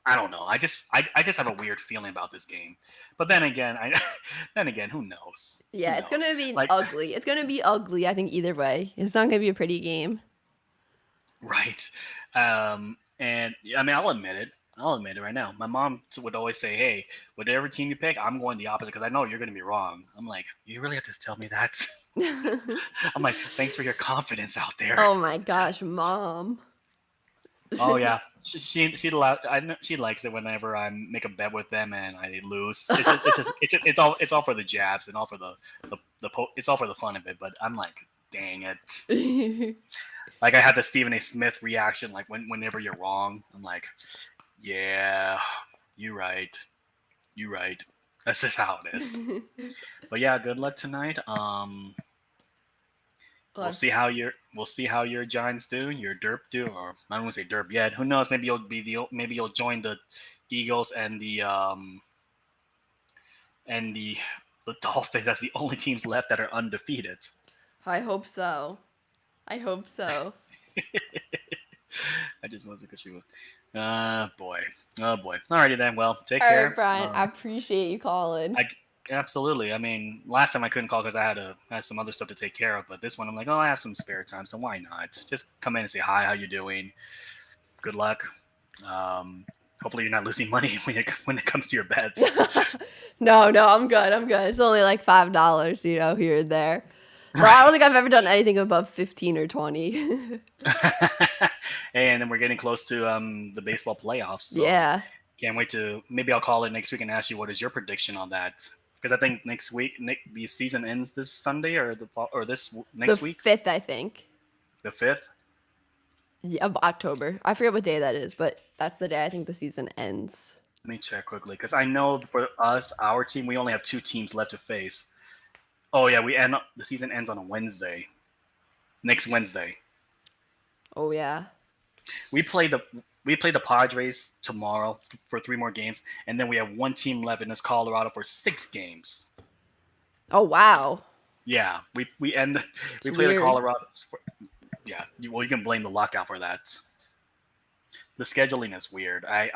S4: I don't know. I just have a weird feeling about this game. But then again, who knows?
S1: Yeah, it's gonna be ugly. It's gonna be ugly. I think either way, it's not gonna be a pretty game.
S4: Right. And I mean, I'll admit it right now. My mom would always say, "Hey, whatever team you pick, I'm going the opposite because I know you're gonna be wrong." I'm like, "You really have to tell me that?" I'm like, "Thanks for your confidence out there."
S1: Oh my gosh, Mom.
S4: Oh yeah, she likes it whenever I make a bet with them and I lose. It's all for the jabs and all for it's all for the fun of it. But I'm like, dang it! Like I had the Stephen A. Smith reaction, like whenever you're wrong, I'm like, yeah, you're right. That's just how it is. But yeah, good luck tonight. We'll see how your Giants do, your Derp do, or I don't want to say Derp yet. Who knows? Maybe you'll join the Eagles and the Dolphins. That's the only teams left that are undefeated.
S1: I hope so. I
S4: just wasn't because she was. Oh boy. Alrighty then. Well, take
S1: care.
S4: care.
S1: All right, Brian. I appreciate you calling.
S4: Absolutely. I mean, last time I couldn't call because I had some other stuff to take care of, but this one I'm like, oh, I have some spare time, so why not? Just come in and say hi, how you doing? Good luck. Hopefully you're not losing money when it comes to your bets.
S1: No, I'm good. It's only like $5, here and there. So I don't think I've ever done anything above 15 or 20.
S4: And then we're getting close to the baseball playoffs. So
S1: Yeah.
S4: can't wait to. Maybe I'll call it next week and ask you what is your prediction on that. Because I think next week the season ends this Sunday or this next week.
S1: The 5th, I think.
S4: The 5th.
S1: Yeah, of October. I forget what day that is, but that's the day I think the season ends.
S4: Let me check quickly because I know for us, our team, we only have 2 teams left to face. Oh yeah, the season ends on a Wednesday. Next Wednesday.
S1: Oh yeah.
S4: We play the Padres tomorrow for 3 more games, and then we have 1 team left in this Colorado for 6 games.
S1: Oh wow.
S4: Yeah, we play
S1: weird.
S4: the Colorados. Yeah, well, you can blame the lockout for that. The scheduling is weird. I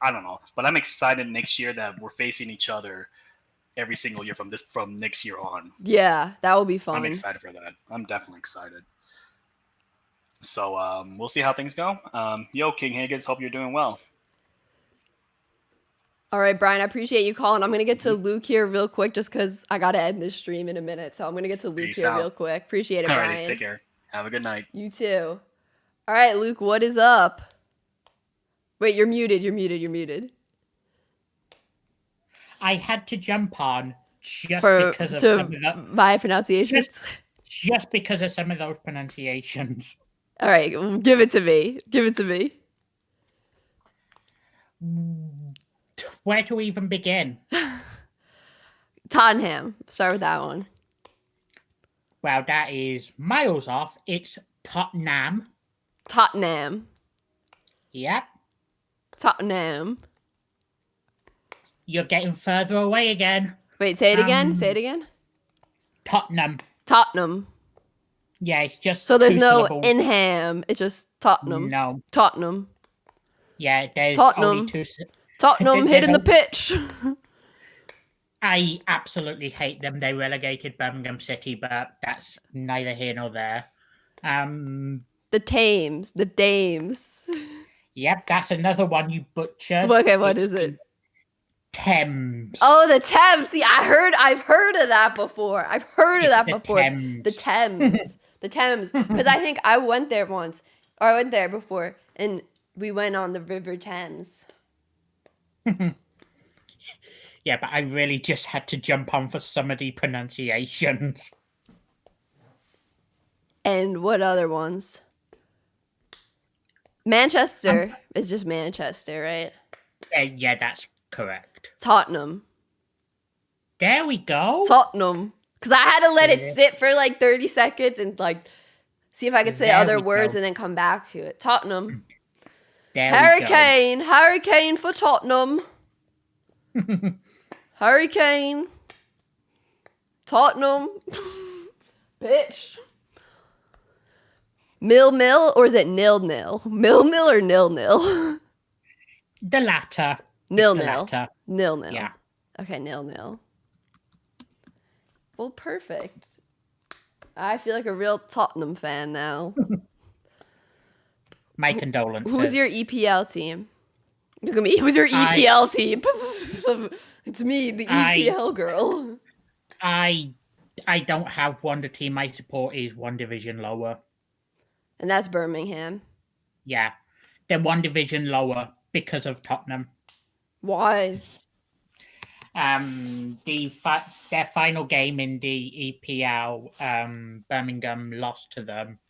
S4: don't know, but I'm excited next year that we're facing each other every single year from next year on.
S1: Yeah, that will be fun.
S4: I'm excited for that. I'm definitely excited. So we'll see how things go. Yo, King Higgins, hope you're doing well.
S1: All right, Brian, I appreciate you calling. I'm going to get to Luke here real quick just because I got to end this stream in a minute. So I'm going to get to Luke
S4: Peace
S1: here
S4: out.
S1: real quick. Appreciate it,
S4: All
S1: Brian.
S4: right, take care. Have a good night.
S1: You too. All right, Luke, what is up? Wait, you're muted.
S5: I had to jump on because of some of
S1: my pronunciations.
S5: Just because of some of those pronunciations.
S1: All right, give it to me.
S5: Where to even begin?
S1: Tottenham. Start with that one.
S5: Well, that is miles off. It's Tottenham. Yep.
S1: Tottenham.
S5: You're getting further away again.
S1: Wait, say it again.
S5: Tottenham. Yeah, it's just
S1: so there's
S5: two
S1: no
S5: syllables.
S1: Inham. It's just Tottenham.
S5: No.
S1: Tottenham.
S5: Yeah, there's
S1: Tottenham.
S5: only 2.
S1: Tottenham hitting the pitch.
S5: I absolutely hate them. They relegated Birmingham City, but that's neither here nor there.
S1: The Dames.
S5: Yep, that's another one you butchered.
S1: Okay, what is it?
S5: Thames.
S1: Oh, the Thames. See, I've heard of that before. The Thames. The Thames. Because I think I went there once, or I went there before, and we went on the River Thames.
S5: Yeah, but I really just had to jump on for some of the pronunciations.
S1: And what other ones? Manchester is just Manchester, right?
S5: Yeah, that's correct.
S1: Tottenham.
S5: There we go.
S1: Tottenham. Because I had to let it sit for like 30 seconds and like see if I could say other words and then come back to it. Tottenham. Hurricane for Tottenham. Hurricane. Tottenham. Bitch. Mill, or is it nil? Mill or nil?
S5: The latter.
S1: Nil.
S5: Yeah.
S1: Okay, nil. Well, perfect. I feel like a real Tottenham fan now.
S5: My condolences.
S1: Who's your EPL team? Look at me. Who's your EPL team? It's me, the EPL girl.
S5: I don't have one. The team I support is one division lower.
S1: And that's Birmingham.
S5: Yeah. They're one division lower because of Tottenham.
S1: Why?
S5: Their final game in the EPL, Birmingham lost to them,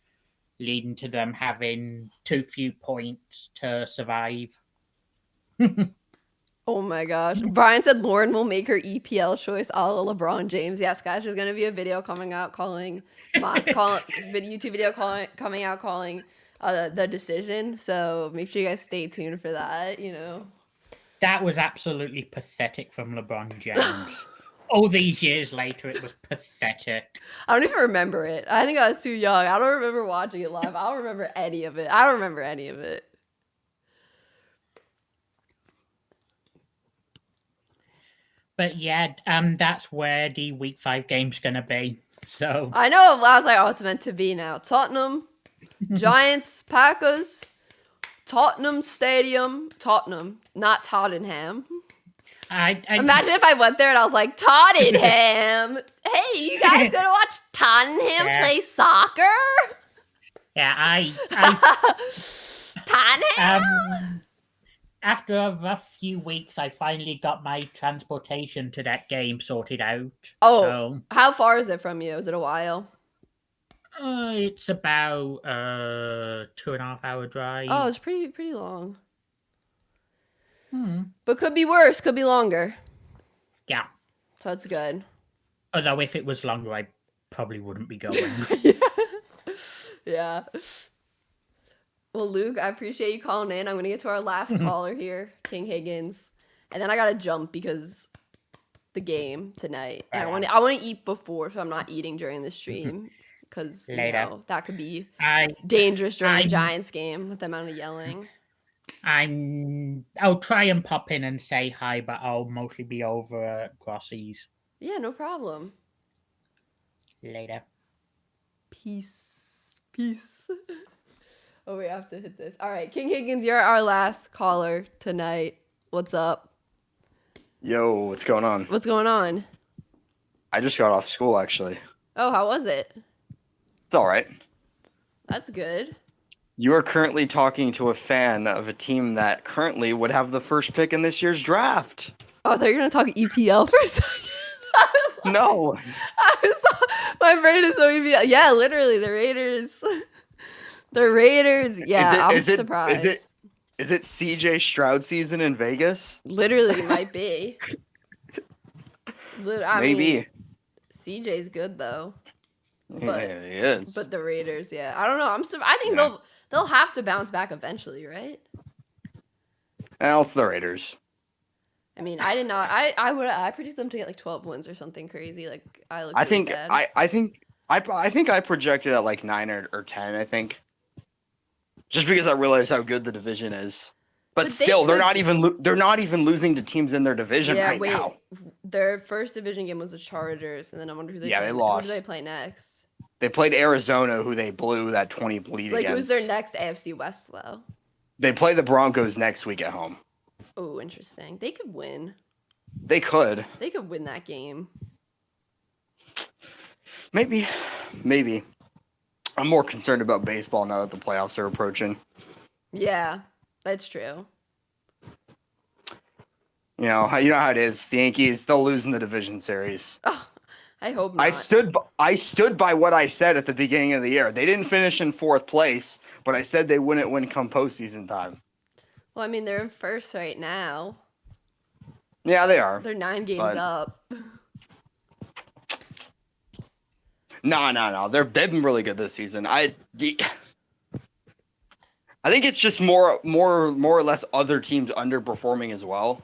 S5: leading to them having too few points to survive.
S1: Oh my gosh. Brian said Lauren will make her EPL choice a la LeBron James. Yes, guys, there's going to be a video coming out calling YouTube video coming out calling the decision. So make sure you guys stay tuned for that,
S5: That was absolutely pathetic from LeBron James. All these years later, it was pathetic.
S1: I don't even remember it. I think I was too young. I don't remember watching it live. I don't remember any of it.
S5: But yeah, that's where the week 5 game's gonna be. So
S1: I know. I was like, oh, it's meant to be now. Tottenham, Giants, Packers, Tottenham Stadium, Tottenham, not Tottenham.
S5: I
S1: Imagine if I went there and I was like, Tottenham. Hey, you guys gonna watch Tottenham play soccer?
S5: Yeah, I
S1: Tottenham.
S5: after a rough few weeks, I finally got my transportation to that game sorted out.
S1: Oh,
S5: so,
S1: how far is it from you? Is it a while?
S5: It's about 2.5 hour drive.
S1: Oh, it's pretty long.
S5: Hmm.
S1: But could be worse. Could be longer.
S5: Yeah.
S1: So it's good.
S5: Although if it was longer, I probably wouldn't be going.
S1: Yeah. Well, Luke, I appreciate you calling in. I'm gonna get to our last caller here, King Higgins, and then I gotta jump because the game tonight. And I want to eat before, so I'm not eating during the stream because that could be dangerous during the Giants game with the amount of yelling.
S5: I'll try and pop in and say hi, but I'll mostly be over at Grossies.
S1: Yeah, no problem.
S5: Later.
S1: Peace. Oh, we have to hit this. All right, King Higgins, you're our last caller tonight. What's up?
S6: Yo, what's going on?
S1: What's going on?
S6: I just got off school, actually.
S1: Oh, how was it?
S6: It's all right.
S1: That's good.
S6: You are currently talking to a fan of a team that currently would have the first pick in this year's draft.
S1: Oh, they're going to talk EPL for a second.
S6: No.
S1: My brain is so EPL. Yeah, literally, the Raiders. The Raiders. Yeah, I'm surprised.
S6: Is it CJ Stroud season in Vegas?
S1: Literally, might be.
S6: Maybe.
S1: CJ's good though.
S6: But, yeah, he is.
S1: But the Raiders, yeah, I don't know. I think they'll have to bounce back eventually, right?
S6: Well, it's the Raiders.
S1: I mean, I did not. I predict them to get like 12 wins or something crazy. Like I think bad.
S6: I think I projected at like 9 or 10. I think. Just because I realize how good the division is, but still, they're not even losing to teams in their division now.
S1: Their first division game was the Chargers, and then I wonder who they
S6: they lost.
S1: Who do they play next?
S6: They played Arizona, who they blew that 20 lead against.
S1: Who's their next AFC West though?
S6: They play the Broncos next week at home.
S1: Oh, interesting. They could win.
S6: They could.
S1: They could win that game.
S6: Maybe. I'm more concerned about baseball now that the playoffs are approaching.
S1: Yeah, that's true.
S6: You know how it is. The Yankees, they'll lose in the division series.
S1: Oh, I hope not.
S6: I stood by what I said at the beginning of the year. They didn't finish in 4th place, but I said they wouldn't win come postseason time.
S1: Well, I mean, they're in first right now.
S6: Yeah, they are.
S1: They're 9 games up.
S6: No. They've been really good this season. I think it's just more or less other teams underperforming as well.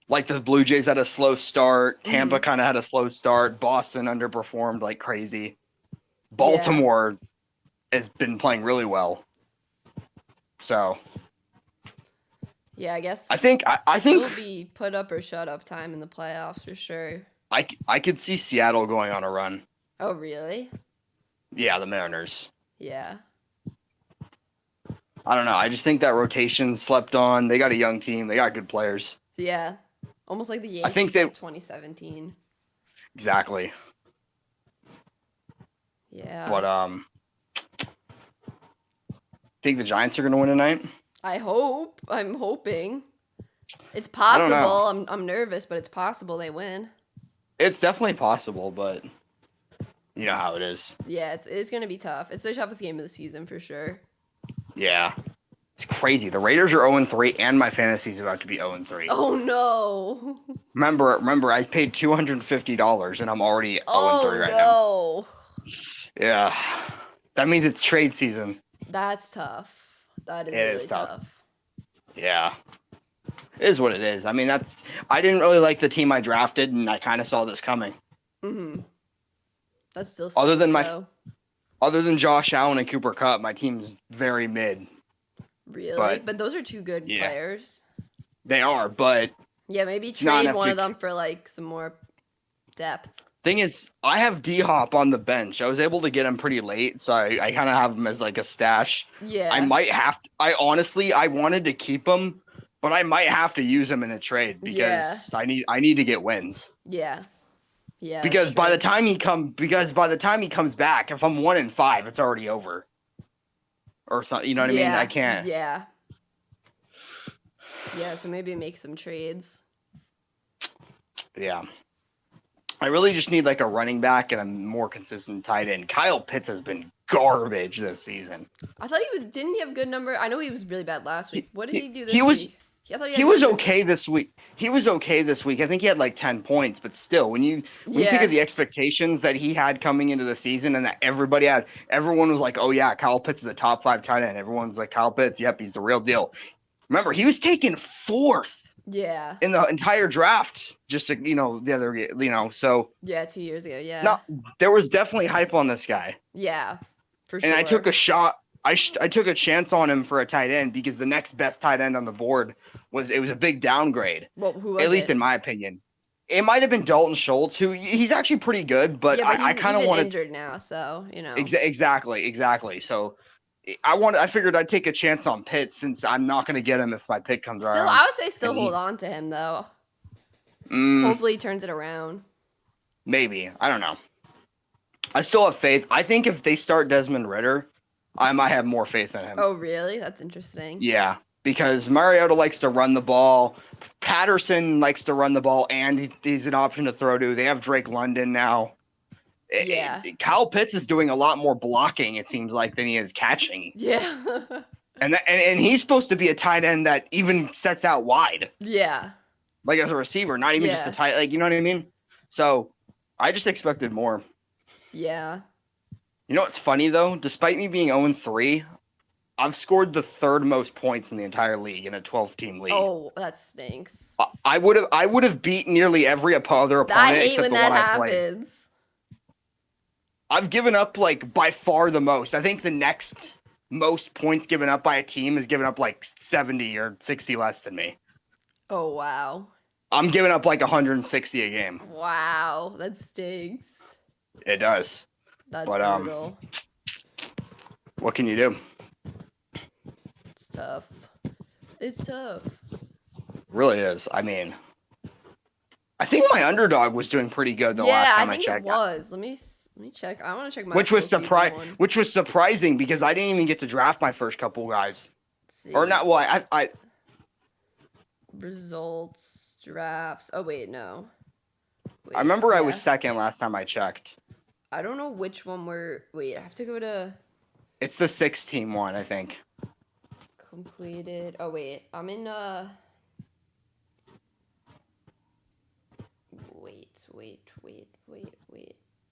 S6: Like the Blue Jays had a slow start. Tampa kind of had a slow start. Boston underperformed like crazy. Baltimore has been playing really well. So.
S1: Yeah, I guess.
S6: I think
S1: it'll be put up or shut up time in the playoffs for sure.
S6: I could see Seattle going on a run.
S1: Oh, really?
S6: Yeah, the Mariners.
S1: Yeah.
S6: I don't know. I just think that rotation slept on. They got a young team. They got good players.
S1: Yeah. Almost like the Yankees
S6: I think
S1: like 2017.
S6: Exactly.
S1: Yeah.
S6: But think the Giants are going to win tonight?
S1: I hope. I'm hoping. It's possible. I'm nervous, but it's possible they win.
S6: It's definitely possible, but you know how it is.
S1: Yeah, it's going to be tough. It's their toughest game of the season for sure.
S6: Yeah. It's crazy. The Raiders are 0-3, and my fantasy is about to be 0-3.
S1: Oh, no.
S6: Remember, I paid $250, and I'm already 0-3 right now. Yeah. That means it's trade season.
S1: That's tough. That is really tough.
S6: Yeah. It is what it is. I mean, I didn't really like the team I drafted, and I kind of saw this coming. Mm-hmm.
S1: That's still
S6: other than Josh Allen and Cooper Kupp, my team's very mid.
S1: Really? But those are two good players.
S6: They are, but
S1: Yeah, maybe
S6: It's not
S1: trade
S6: enough
S1: one
S6: to-
S1: of them for like some more depth.
S6: Thing is, I have D-Hop on the bench. I was able to get him pretty late, so I kind of have him as like a stash.
S1: Yeah.
S6: I might have to, I wanted to keep him, but I might have to use him in a trade because
S1: Yeah.
S6: I need to get wins.
S1: Yeah. Yeah.
S6: Because
S1: that's
S6: by
S1: true.
S6: the time he comes back, if I'm 1-5, it's already over. Or something, you know what I mean? I can't.
S1: Yeah. Yeah, so maybe make some trades.
S6: Yeah. I really just need like a running back and a more consistent tight end. Kyle Pitts has been garbage this season.
S1: I thought didn't he have a good number? I know he was really bad last week. What did he do this
S6: he was-
S1: week? I thought
S6: He was okay this week. I think he had like 10 points, but still, when you think of the expectations that he had coming into the season and that everyone was like, oh yeah, Kyle Pitts is a top 5 tight end. Everyone's like, Kyle Pitts, yep, he's the real deal. Remember, he was taken 4th
S1: Yeah.
S6: in the entire draft just to, the other, so
S1: Yeah, 2 years ago. Yeah.
S6: there was definitely hype on this guy.
S1: Yeah. For sure.
S6: And I took a shot. I took a chance on him for a tight end because the next best tight end on the board was a big downgrade.
S1: Well, who was
S6: At least
S1: it?
S6: in my opinion. It might have been Dalton Schultz, who he's actually pretty good, but,
S1: yeah, but
S6: I kind of wanted
S1: injured now, so
S6: exactly. So I figured I'd take a chance on Pitt since I'm not going to get him if my pick comes
S1: Still,
S6: around.
S1: I would say
S6: And
S1: hold on to him though.
S6: Mm,
S1: Hopefully, he turns it around.
S6: maybe, I don't know. I still have faith. I think if they start Desmond Ridder, I might have more faith in him.
S1: Oh, really? That's interesting.
S6: Yeah, because Mariota likes to run the ball. Patterson likes to run the ball, and he's an option to throw to. They have Drake London now.
S1: Yeah.
S6: Kyle Pitts is doing a lot more blocking, it seems like, than he is catching.
S1: Yeah.
S6: And he's supposed to be a tight end that even sets out wide,
S1: Yeah.
S6: like as a receiver, not even just a tight, like, you know what I mean? So I just expected more.
S1: Yeah.
S6: You know what's funny though? Despite me being 0-3, I've scored the 3rd most points in the entire league in a 12-team league.
S1: Oh, that stinks.
S6: I would have beat nearly every other opponent
S1: I hate
S6: except
S1: when
S6: the
S1: that
S6: one I played.
S1: happens.
S6: I've given up like by far the most. I think the next most points given up by a team is given up like 70 or 60 less than me.
S1: Oh, wow.
S6: I'm giving up like 160 a game.
S1: Wow. That stinks.
S6: It does.
S1: That's
S6: But,
S1: brutal.
S6: What can you do?
S1: It's tough. It's tough.
S6: It really is. I mean, I think my underdog was doing pretty good the last time I checked.
S1: Yeah, I think it was. Let me check. I want to check my
S6: Which was
S1: full season one.
S6: which was surprising because I didn't even get to draft my first couple guys.
S1: Let's see.
S6: Or not. Well, I
S1: Results, drafts. Oh, wait, no. Wait,
S6: I remember I was
S1: yeah.
S6: second last time I checked.
S1: I don't know which one we're. Wait, I have to go to
S6: It's the 6-team one, I think.
S1: completed. Oh, wait. I'm in. Wait.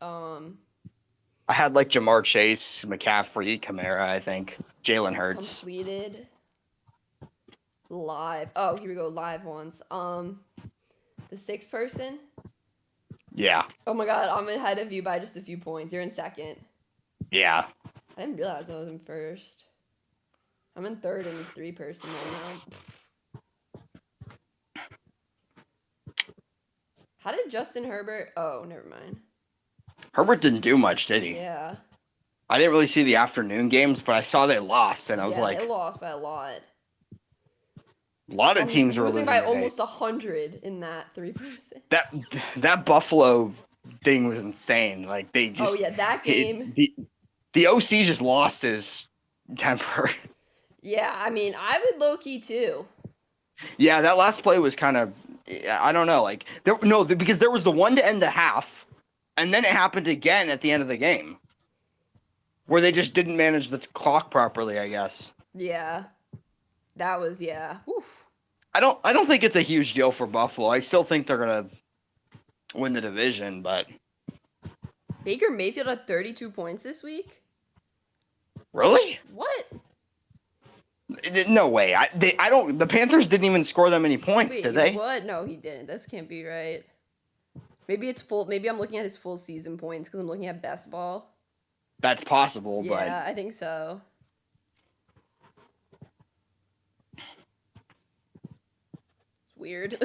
S6: I had like Jamar Chase, McCaffrey, Kamara, I think. Jalen Hurts.
S1: Completed. Live. Oh, here we go. Live ones. The 6th person.
S6: Yeah.
S1: Oh my God, I'm ahead of you by just a few points. You're in 2nd.
S6: Yeah.
S1: I didn't realize I was in 1st. I'm in 3rd in the 3-person right now. How did Justin Herbert? Oh, never mind.
S6: Herbert didn't do much, did he?
S1: Yeah.
S6: I didn't really see the afternoon games, but I saw they lost, and I was
S1: yeah,
S6: like,
S1: they lost by a lot.
S6: a lot of teams were
S1: losing
S6: losing
S1: by
S6: today.
S1: almost 100 in that 3-person.
S6: That Buffalo thing was insane. Like they just.
S1: Oh yeah, that game.
S6: The OC just lost his temper.
S1: Yeah, I mean, I would low key too.
S6: Yeah, that last play was kind of. I don't know. Like because there was the one to end the half, and then it happened again at the end of the game, where they just didn't manage the clock properly. I guess.
S1: Yeah, that was Oof.
S6: I don't think it's a huge deal for Buffalo. I still think they're gonna win the division, but
S1: Baker Mayfield had 32 points this week.
S6: really?
S1: What?
S6: No way. I don't. The Panthers didn't even score that many points,
S1: Wait,
S6: did they?
S1: what? No, he didn't. This can't be right. Maybe it's full. Maybe I'm looking at his full season points because I'm looking at best ball.
S6: That's possible,
S1: Yeah, I think so. It's weird.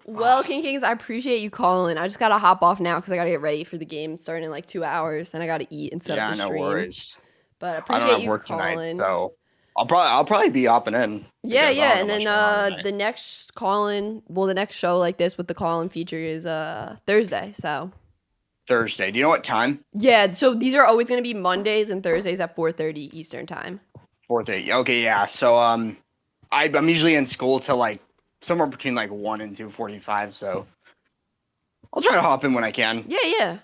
S1: Well, King Kings, I appreciate you calling. I just gotta hop off now because I gotta get ready for the game starting in like 2 hours, and I gotta eat and set up the
S6: no
S1: stream.
S6: worries.
S1: But I
S6: I
S1: appreciate
S6: don't have
S1: you
S6: work
S1: calling.
S6: tonight, so I'll probably be hopping in.
S1: Yeah,
S6: because I
S1: and
S6: don't
S1: then
S6: have much going on
S1: the next call-in, the next show like this with the call-in feature is Thursday. So
S6: Thursday. Do you know what time?
S1: yeah, so these are always gonna be Mondays and Thursdays at 4:30 Eastern time.
S6: 4:30. Okay, yeah. So I'm usually in school till like somewhere between like 1 and 2:45. So I'll try to hop in when I can.
S1: Yeah.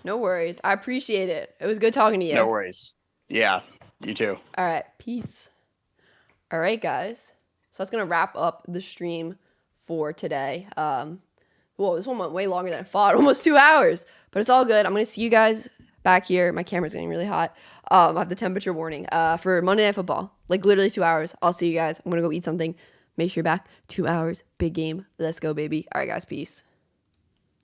S1: No worries. I appreciate it. It was good talking to you.
S6: No worries. Yeah, you too.
S1: All right, peace. All right, guys. So that's gonna wrap up the stream for today. Well, this one went way longer than I thought, almost 2 hours, but it's all good. I'm gonna see you guys back here. My camera's getting really hot. I have the temperature warning for Monday Night Football, like literally 2 hours. I'll see you guys. I'm gonna go eat something. Make sure you're back. 2 hours, big game. Let's go, baby. All right, guys, peace.